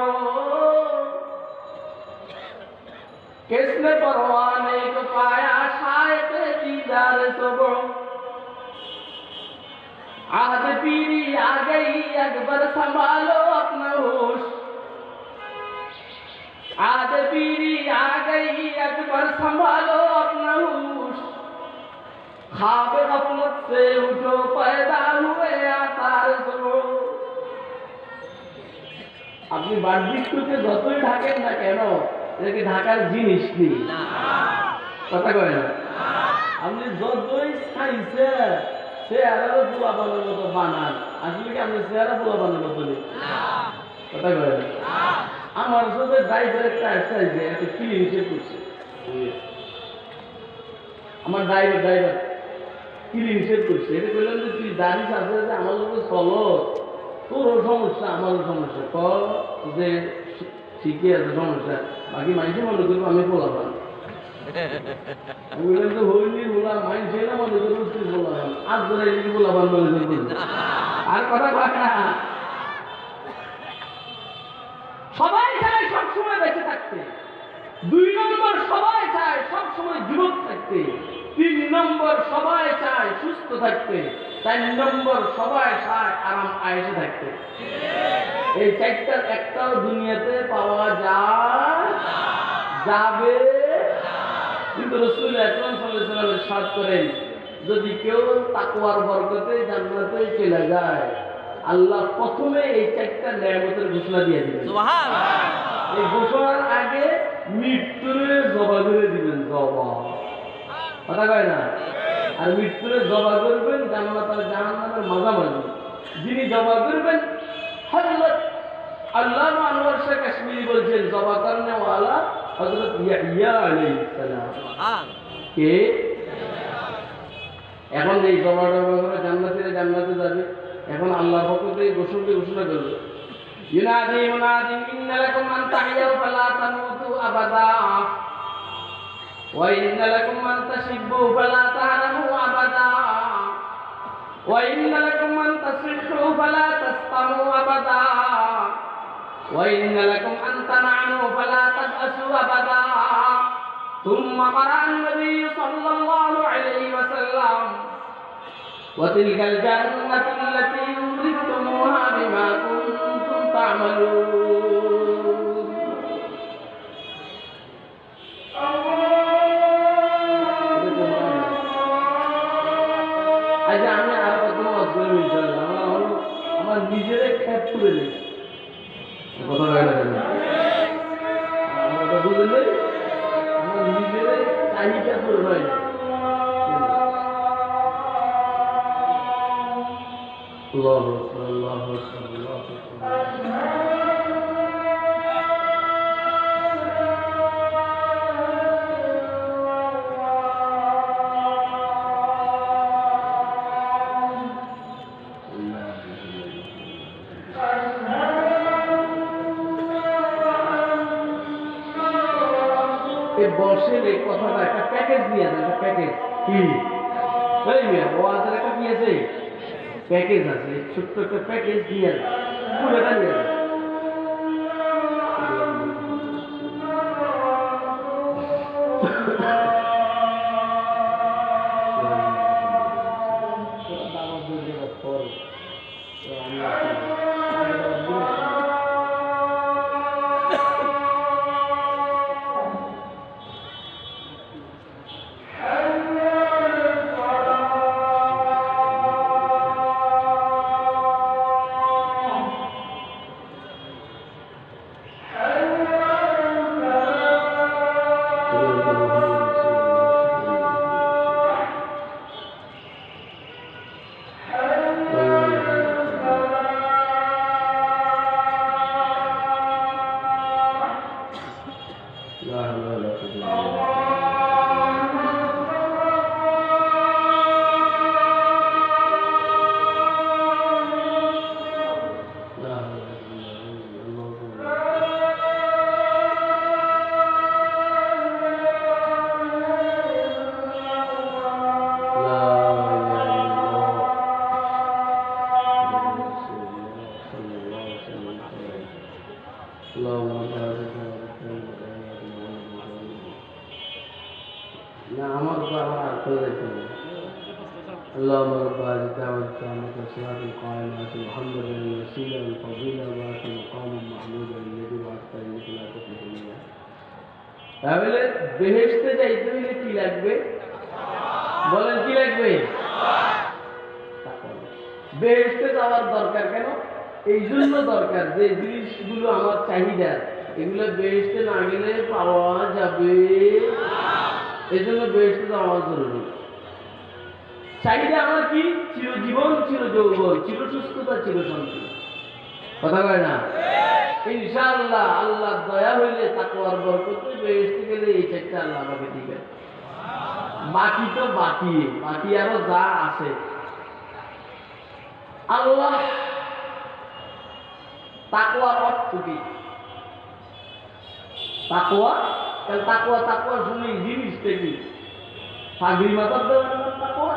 किसने परवाने को पाया शायद दीदार सुबह, आज पीरी आ गई अकबर संभालो अपना होश, आज पीरी आ गई अकबर संभालो अपना होश, ख्वाब गफलत से उठो पैदा हुए आसार सुनो। আপনি বার্ধক্যকে যতই ঢাকেন না কেন এটাকে ঢাকার জিনিস নেই। কথা কয় না? আপনি যতই খাইছে চেহারা পোলা বানানোর মতো বানান, আসলে কি আপনি চেহারা পোলা বানানোর মতো নেই। কথা কয় না? আমার সাথে ড্রাইভার একটা এক্সারসাইজে একটা ক্লিন হিসেব করছে, আমার ড্রাইভার ক্লিন হিসেব করছে। এটা বললাম যে তুই দাঁড়ি আছে যে আমার লোকে চলো, তোরও সমস্যা আমারও সমস্যা, কর যে ঠিকই আছে সমস্যা, বাকি মানুষের মনে করবো আমি পোলা পান। বললেন তো হইনি বলা মাইনছে না মনে করে উঠতে বললাম আজ ধরে এদিকে বলা বান বলে আর কথা কয় না সবাই চায় সবসময় বেঁচে থাকতে 2 নম্বর সবাই চায় সবসময় যুবক থাকতে 3 নম্বর সবাই চায় সুস্থ থাকতে 4 নম্বর সবাই চায় আরাম আয়েশে থাকতে এই চারটার একটাও দুনিয়াতে পাওয়া যাবে কিন্তু রাসূল আকরাম সাল্লাল্লাহু আলাইহি ওয়াসাল্লাম ইরশাদ করেন যদি কেউ তাকওয়ার বরকতে জান্নাতে চলে যায় আল্লাহ প্রথমে এই চারটা নিয়ামতের ঘোষণা দিয়ে দিবেন সুবহানাল্লাহ এই ঘোষণার আগে মৃত্যুরে জবা করে দিবেন জবা কথা কয় না আর মৃত্যুরে জবা করবেন জান্নাত আর জাহান্নামের মাঝামাঝি যিনি জবা করবেন হযরত আল্লামা আনোয়ার শাহ কাশ্মীরি বলছেন জবা করনে ওয়ালা হযরত ইয়াহইয়া আলাইহিস সালাম কে এখন এই জবাটা করে জান্নাতে যাবে এখন আল্লাহর পক্ষ থেকে ঘোষণা করবে ইউনাদি মুনাদি ইন্না লাকুম আন তাহিয়াউ ফালা তামুতু আবাদা ওয়া ইন্না লাকুম আন তাশিব্বু ফালা তাহরামু আবাদা ওয়া ইন্না লাকুম আন তাসিহহু ফালা তাসতামু আবাদা ওয়া ইন্না লাকুম আন তানা'মু ফালা তাবআসু আবাদা ثم قرأ النبي صلى الله عليه وسلم وتلك الجنة التي أورثتموها بما كنتم تعملون আজ আমি আর কত অসুবিধা ইনশাআল্লাহ আমার নিজের খেত করে নেই কথা বলা যায় না আমরা বুঝলে আমার নিজের চাহিদা করে হয় না আল্লাহু আকবার আল্লাহু আকবার আল্লাহু এই বর্ষের এই কথাটা একটা প্যাকেজ দিয়ে দেন একটা প্যাকেজ কি এই মেয়ে ও আদার একটা কি আছে প্যাকেজ আছে ছোট্ট একটা প্যাকেজ দিয়ে দেন পুরোটা দিয়ে দেন اللهم رب هذه الدعوة التامة والصلاة القائمة محمدا الوسيلة والفضيلة وبارك مقام محمود الذي وعدت إنك لا تخلف الميعاد তাহলে বেহেশতে যাইতে হইলে কি লাগবে বলেন কি লাগবে বেহেশতে যাওয়ার দরকার কেন এই জন্য দরকার যে জিনিসগুলো আমার চাহিদা এগুলো বেহেশতে না গেলে পাওয়া যাবে এই জন্য বেহেশতে যাওয়া জরুরি চাহিদা আমার কি চিরজীবন চির যৌবন চির সুস্থতা চির শান্তি কথা কয় না ইনশাআল্লাহ আল্লাহ দয়া হইলে তাকওয়ার বরকতে বেহেশতে গেলে এই চারটা আল্লাহ আমাকে দিবেন বাকি তো বাকি আরো যা আছে আল্লাহ তাকওয়ার অর্থ কি তাকওয়া তাহলে তাকওয়া তাকওয়া শুনি জিনিসটা কি? পাগড়ি মাথার দেওয়ার নাম তাকওয়া?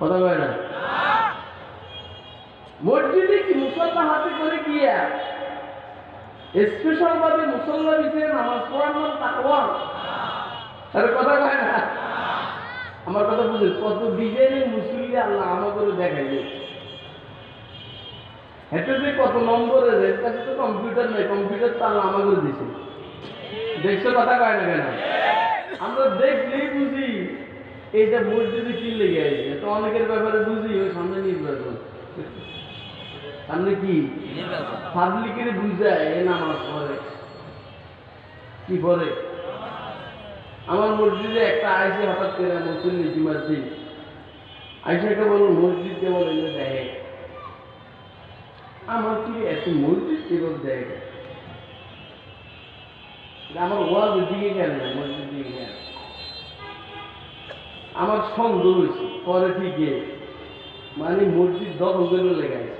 কথা কয় না। মসজিদে কি মুসল্লা হাতে করে গিয়া স্পেশাল ভাবে মুসল্লা বিষয়ে নামাজ পড়ার নাম তাকওয়া? আরে কথা কয় না। আমার কথা বুঝে কত ডিজাইনের মুসল্লি আল্লাহ আমাকে দেখাইবে। হেঁটে যে কত নম্বরের, এর কাছে তো কম্পিউটার নেই, কম্পিউটার তো আল্লাহ আমাকে দিছে। দেখছো কথা কয় না কেন? আমরা দেখলেই বুঝি এইটা মসজিদে কি লেগে আছে। তো অনেকের ব্যাপারে বুঝি ওই সামনে নির্বাচন, সামনে কি নির্বাচন। পাবলিকের বুঝায় এ নামাজ পড়ে কি পড়ে। আমার মসজিদে একটা আইসে হঠাৎ করে মুসল্লি জুমার দিন আইসাকে বলো মসজিদকে বলে দেখে আমার কি এত মসজিদ কেবল দেখে আমার ওয়াজের দিকে গেল না, মসজিদ দিকে গেল। আমার সন্দেহ হয়েছে পরে থেকে, মানে মসজিদ দখল করে লেগে আছে।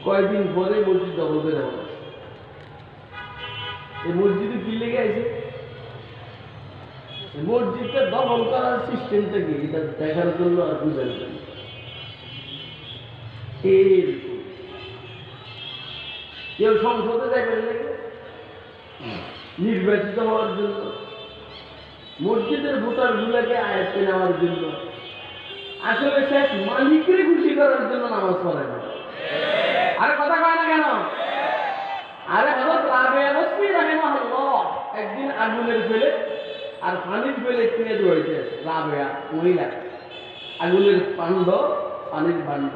কয়েকদিন পরে মসজিদ দখল করে হবে। এই মসজিদে কি লেগে আছে? মসজিদটা দখল করার সিস্টেমটা কি এটা দেখার জন্য আর বুঝার জন্য। কেউ সংসদে যাবেন নাকি নির্বাচিত হওয়ার জন্য, মসজিদের ভোটার গুলাকে আয়ত্তে নেওয়ার জন্য, আসলে শেষ মালিকের খুশি করার জন্য নামাজ পড়ে না। আরে কথা কয় না কেন? আরে হযরত রাবিয়া বসরি রাহিমাহুল্লাহ একদিন আগুনের ফেলে আর পানির ফেলে কিনে ধরেছে। রাবিয়া মহিলা, আগুনের পান্ড পানির পান্ড,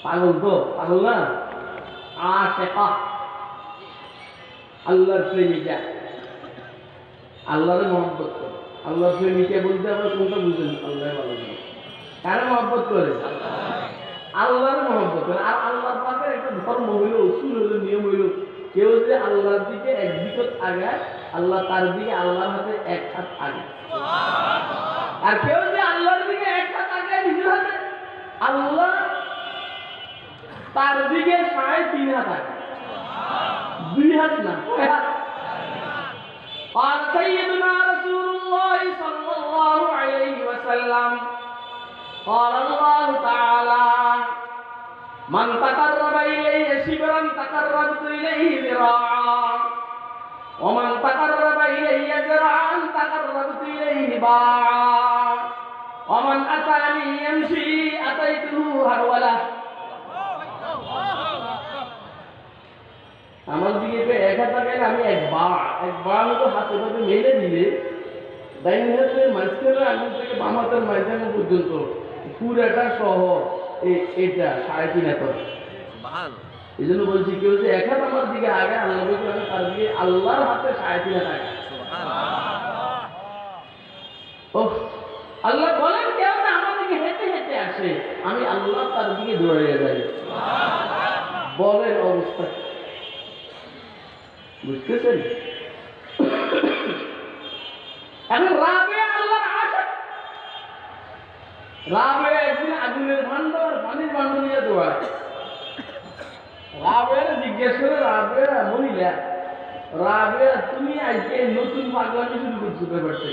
পাগল তো পাগল না, আশিকা আল্লাহর প্রেমিকা, আল্লাহরে মহব্বত করে। আল্লাহর প্রেমিকা বলতে আবার কোনটা বুঝেন? আল্লাহ ভালো জানে কারে মহব্বত করে, আল্লাহর মহব্বত করে। আর আল্লাহর পাকের একটা ধর্ম হইল, উসুল হইল, নিয়ম হইল, কেউ যে আল্লাহর দিকে এক দিকত আগায় আল্লাহ তার দিকে আল্লাহর হাতে এক হাত আগায়। আর কেউ যে আল্লাহর দিকে এক হাত আগায় নিজের হাতে, আল্লাহ তার দিকে 3.5 হাত আগায়। 2 হাত না, কয় হাত? قال سيدنا رسول الله صلى الله عليه وسلم قال الله تعالى من تقرب إلي شبرا تقربت إليه ذراعا ومن تقرب إلي ذراعا تقربت إليه باعا ومن أتاني يمشي أتيته هرولة। আমার দিকে এক হাত আগাইলে আমি একবার মতো হাতে ভাবে মেলে দিলে ডাইন হাতের মাঝখানে আগুন থেকে বাম হাতের মাঝখানে পর্যন্ত পুরাটা সহ এটা 3.5 হাত। এই জন্য বলছি কেউ যে এক হাত আমার দিকে আগে আল্লাহ তার দিকে আল্লাহর হাতে 3.5 হাত আগে। আল্লাহ বলেন কেউ না আমার দিকে হেঁটে হেঁটে আসে আমি আল্লাহ তার দিকে দৌড়িয়ে যাই। বলেন অবস্থা বুঝতেছেন? এখন রাবিয়া আল্লাহর আশিক, রাবিয়া একদিন আগুনের ভান্ড আর পানির ভান্ড নিয়ে দৌড়ায়। রাবিয়া জিজ্ঞেস করে, রাবিয়া মহিলা, রাবিয়া তুমি আজকে নতুন পাগলামি শুরু করছো ব্যাপারটা?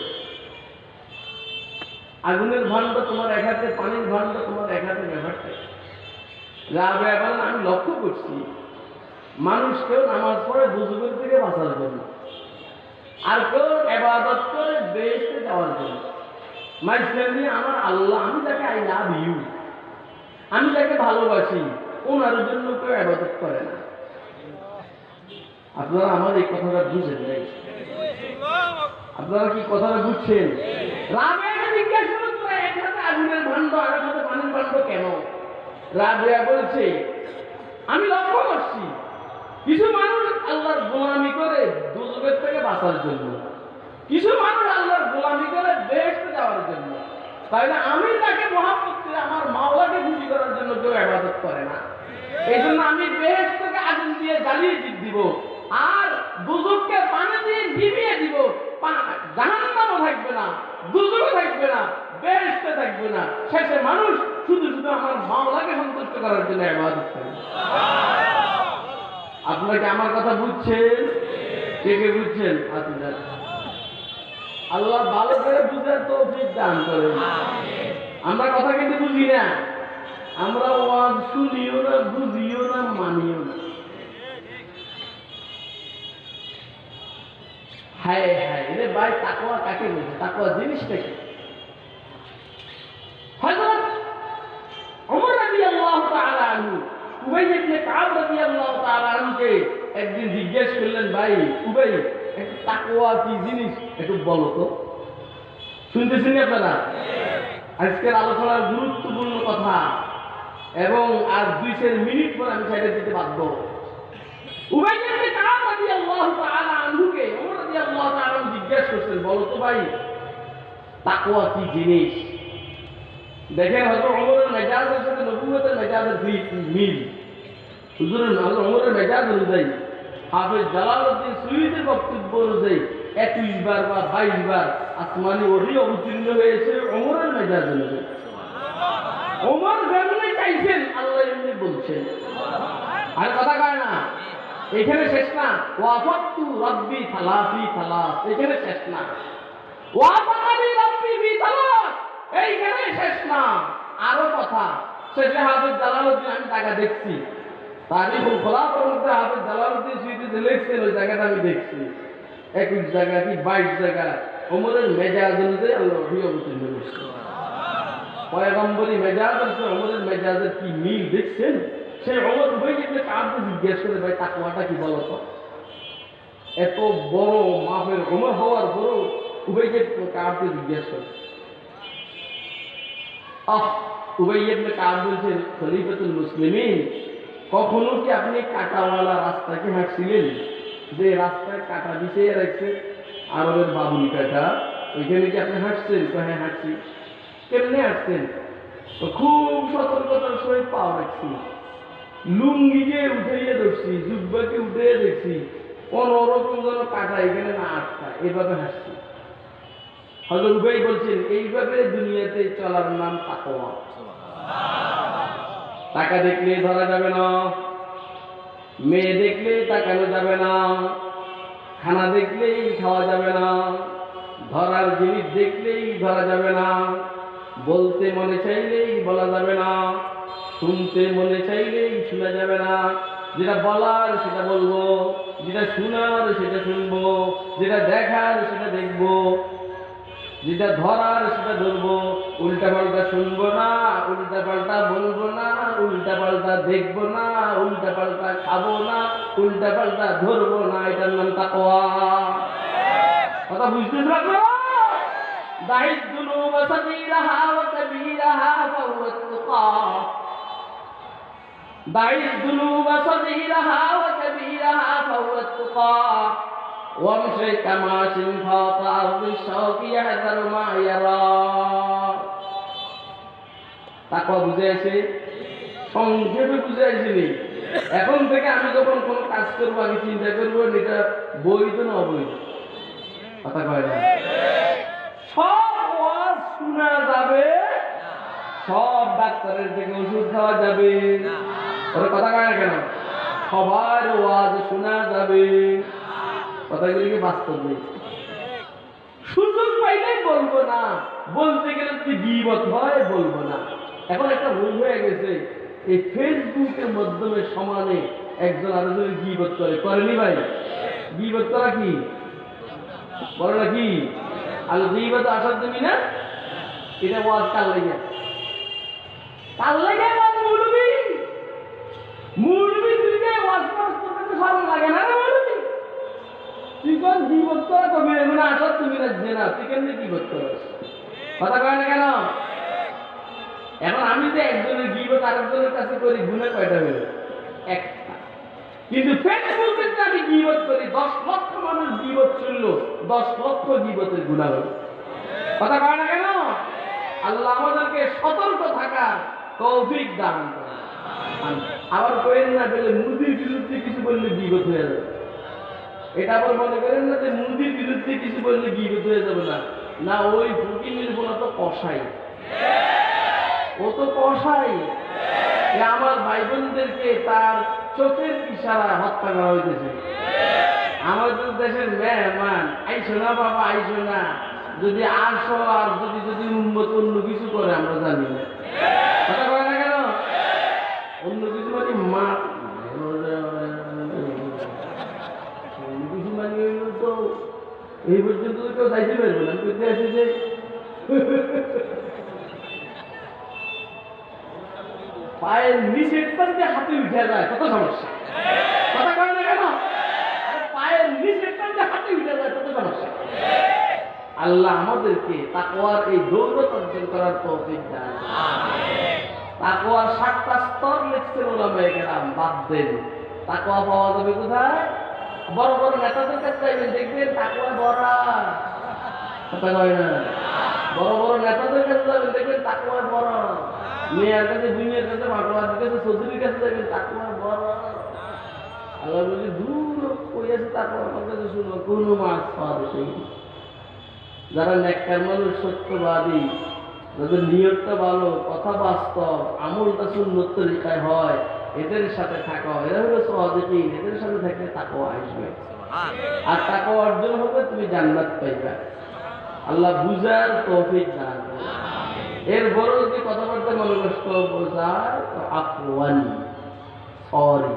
আগুনের ভান্ড তোমার এক হাতে, পানির ভান্ড তোমার এক হাতে, ব্যাপারটা? রাবিয়া বলেন আমি লক্ষ্য করছি মানুষ কেউ নামাজ পড়ে দুজনের থেকে বাঁচার জন্য, আর কেউ ইবাদত করে বেহেশতে যাওয়ার জন্য। মাঝখানে আমার আল্লাহ, আমি যাকে আই লাভ ইউ, আমি যাকে ভালোবাসি, ওনার জন্য কেউ ইবাদত করে না। আপনারা আমার এই কথাটা বুঝেন নাই? আপনারা কি কথাটা বুঝছেন? রাবিয়াকে জিজ্ঞাসা করলো তোরা এক হাতে আগুনের ভান্ড আর এক হাতে পানির ভান্ড কেন? রাবিয়া বলছে আমি লক্ষ্য করছি কিছু মানুষ আল্লাহর গোলামি করে দুজকের থেকে বাঁচার জন্য, কিছু মানুষ আল্লাহর গোলামি করে বেহেশতে যাওয়ার জন্য। তাহলে আমি তাকে মহব্বত করে আমার মাওলাকে খুশি করার জন্য কেউ ইবাদত করে না। এই জন্য আমি বেহেশতকে আগুন দিয়ে জ্বালিয়ে দিব আর দুজককে পানি দিয়ে নিভিয়ে দিব। জাহান্নামও থাকবে না, দুজকও থাকবে না, বেহেশতে থাকবে না। শেষে মানুষ শুধু শুধু আমার মাওলাকে সন্তুষ্ট করার জন্য ইবাদত করে। আপনাকে আমার কথা বুঝছেন? কে কে বুঝছেন? আচ্ছা, আল্লাহ ভালো করে বুঝার তৌফিক দান করেন। আমরা কথা কিন্তু বুঝি না, আমরা ওয়াজ শুনিও না, বুঝিও না, মানিও না। হায় হায় রে ভাই, তাকওয়া কাকে বলছে? তাকওয়া জিনিসটা কি? হযরত ওমর রাদিয়াল্লাহু তাআলা আনহু উবাই ইবনে কাব রাদিয়াল্লাহু তাআলা আনহুকে একদিন জিজ্ঞেস করলেন, ভাই উবাই, একটু তাকওয়া কি জিনিস একটু বলো তো। শুনতেছেন আপনারা? আজকের আলোচনার গুরুত্বপূর্ণ কথা, এবং আর 2-4 মিনিট পর আমি সাইডে দিতে বাধ্য। উবাই ইবনে কাব রাদিয়াল্লাহু তাআলা আনহুকে ওমর রাদিয়াল্লাহু তাআলা আনহু জিজ্ঞেস করছেন, বলো তো ভাই তাকওয়া কি জিনিস। দেখেন হযরত ওমরের মেজাজের সাথে নবুয়তের মেজাজের মিল। হুজুরের হযরত ওমরের মেজাজ অনুযায়ী, হাফেজ জালালউদ্দিন সুয়ুতীর বক্তব্য অনুযায়ী 21 বার বা 22 বার আসমানি ওহী অবতীর্ণ হয়েছে ওমরের মেজাজ অনুযায়ী। ওমর যেমনি চাইছেন আল্লাহ এমনি বলছেন। আর কথা কয় না, এখানে শেষ না। ওয়াফাতু রাব্বি থালাফি থালাস, এখানে শেষ না। ওয়াফাকানি রাব্বি বি থালাস, এইখানে শেষ না। আরো কথা, শেষে হাফেজ জালালউদ্দিন, আমি টাকা দেখছি তারিখুল খোলাফার মধ্যে হাফেজ জালালউদ্দিন সুয়ুতী যে লিখছেন ওই জায়গাটা আমি দেখছি, 21 জায়গা কি 22 জায়গা ওমরের মেজাজ অনুযায়ী আল্লাহ ওহী অবতীর্ণ করছে। পয়গম্বরী মেজাজ আর ওমরের মেজাজের কি মিল দেখছেন? সেই ওমর উবাই ইবনে কাবকে জিজ্ঞেস করে, ভাই তাকওয়াটা কি বলো তো। এত বড় মাপের ওমর হওয়ার পরও উবাই ইবনে কাবকে জিজ্ঞেস করে। উবাই ইবনে কাব বলছেন, খলিফাতুল মুসলিমিন, কখনো কি আপনি কাঁটাওয়ালা রাস্তাকে হাঁটছিলেন? যে রাস্তায় কাঁটা বিছিয়ে রাখছে, আরবের বাবুল কাঁটা, ওইখানে কি আপনি হাঁটছেন? তো হ্যাঁ হাঁটছি। কেমনে হাঁটছেন? তো খুব সতর্কতার সহিত পাও রাখছি, লুঙ্গিকে উঠাইয়ে ধরছি, জুব্বাকে উঠাইয়ে দেখছি, কোন রকম যেন কাঁটা এখানে না আটকায়, এভাবে হাঁটছি। হযরত উবাই বলছেন, এইভাবে দুনিয়াতে চলার নাম তাকওয়া। টাকা দেখলে ধরা যাবে না, মেয়ে দেখলে তাকানো যাবে না, খানা দেখলেই খাওয়া যাবে না, ধরার জিনিস দেখলেই ধরা যাবে না, বলতে মনে চাইলেই বলা যাবে না, শুনতে মনে চাইলেই শোনা যাবে না। যেটা বলার সেটা বলবো, যেটা শোনার সেটা শুনবো, যেটা দেখার সেটা দেখবো, যেটা ধরার সেটা ধরবো। উল্টা পাল্টা শুনবো না, উল্টা পাল্টা বলবো না, উল্টা পাল্টা দেখবো না, উল্টা পাল্টা খাবো না, উল্টা পাল্টা ধরবো না। এটার নাম তাকওয়া। কথা বুঝতেছ না? দাইদ দুনুব সাগীরাহা ওয়া কাবীরাহা ফাহুয়া আত-তাকা। দাইদ দুনুব সাগীরাহা ওয়া কাবীরাহা ফাহুয়া আত-তাকা। ওয়ামশি কামাশিন ফাওকা আরদি শাওকি ইয়াহযারু মা ইয়ারা। তাকওয়া বুঝাইছে, সংক্ষেপে বুঝাইছিনি। এখন থেকে আমি যখন কোনো কাজ করবো আগে চিন্তা করবো এটা বৈধ না অবৈধ। কথা কয় না? সব ওয়াজ শোনা যাবে, সব ডাক্তারের থেকে ওষুধ খাওয়া যাবে, ওরা কথা কয় না কেন? সবার ওয়াজ শোনা যাবে, কথাগুলি কি বাস্তব নেই? সুযোগ পাইলে বলবো না, বলতে গেলে যদি গীবত হয় বলবো না। এখন একটা ভুল হয়ে গেছে, এই ফেসবুকের মাধ্যমে সমানে একজন আরেকজনের গীবত করে, করেনি ভাই? গীবত করা কি বলো না কি? আল গীবত আসার তুমি না, এটা ওয়াজ কাল লাগে, কাল লাগে মুরবি মুরবি তুই ওয়াজ করতে ভালো লাগে না রে মুরবি। তুই কোন গীবত করা কবি মানে আসার তুমি রাখছে না, তুই কেমনি গীবত করস? কথা কয় না কেন? এখন আমি যে একজনের গীবত আরেকজনের কাছে করি, গুনাহ কয়টা হলো? একটা। কিন্তু ফেসবুকে যদি আমি গীবত করি, 10 লক্ষ মানুষ গীবত শুনলো, 10 লক্ষ গীবতের গুনাহ হলো। কথা কয় না কেন? আল্লাহ আমাদেরকে সতর্ক থাকার তৌফিক দান করেন। আবার করেন না বলে মুদির বিরুদ্ধে কিছু বললে গীবত হয়ে যাবে। এটা আবার মনে করেন না যে মুদির বিরুদ্ধে কিছু বললে গীবত হয়ে যাবে না। না, ওই ফকিরের গুনাহ তো কষাই, ও তো কষাই। আমার ভাই বোনদেরকে তার চোখের ইশারা হত্যা করা হইতেছে। আমাদের দেশের মেহমান আইসো না বাবা আইসো না, যদি আসো আর যদি যদি উম্মত অন্য কিছু করে আমরা জানি না, কথা কয় না কেন? অন্য কিছু মানে মা অন্য কিছু মানে হইল তো এই পর্যন্ত তো কেউ যাইতে পারবে না, পেতে আছে যে পায়ের নিচের পাশে হাতে উঠে যায়, কত সমস্যা, কথা কয় না কেন? পায়ের নিচের পাশে হাতে উঠে যায়, কত সমস্যা। আল্লাহ আমাদেরকে তাকওয়ার এই দৌলত অর্জন করার তৌফিক দান। তাকওয়ার 7টা স্তর লিখছেন উলামায়ে কেরাম, বাদ দেন। তাকওয়া পাওয়া যাবে কোথায়? বড় বড় নেতাদের কাছে যাবেন, দেখবেন তাকওয়া ভরা, কথা কয় না? বড় বড় নেতাদের কাছে যাবেন, দেখবেন তাকওয়া ভরা। মেয়ের কাছে, দুনিয়ার কাছে, মাঠওয়ার কাছে, চৌধুরীর কাছে যাবেন, তাকওয়া ভরা। আল্লাহ বলি দূর কই আছে তাকওয়া, আমার কাছে শুনো কোনো মাছ পাওয়া যাবে। যারা নেককার মানুষ, সত্যবাদী, যাদের নিয়তটা ভালো, কথা বাস্তব, আমলটা সুন্নত তরিকায় হয়, এদের সাথে থাকা, এরা হলো সাদিকিন, এদের সাথে থাকলে তাকওয়া আসবে। আর তাকওয়া অর্জন হবে, তুমি জান্নাত পাইবা। আল্লাহ বুঝার তৌফিক দান করুন। এর বড় যদি কথাবার্তা মনে কষ্ট বোঝার তো আফওয়ান, সরি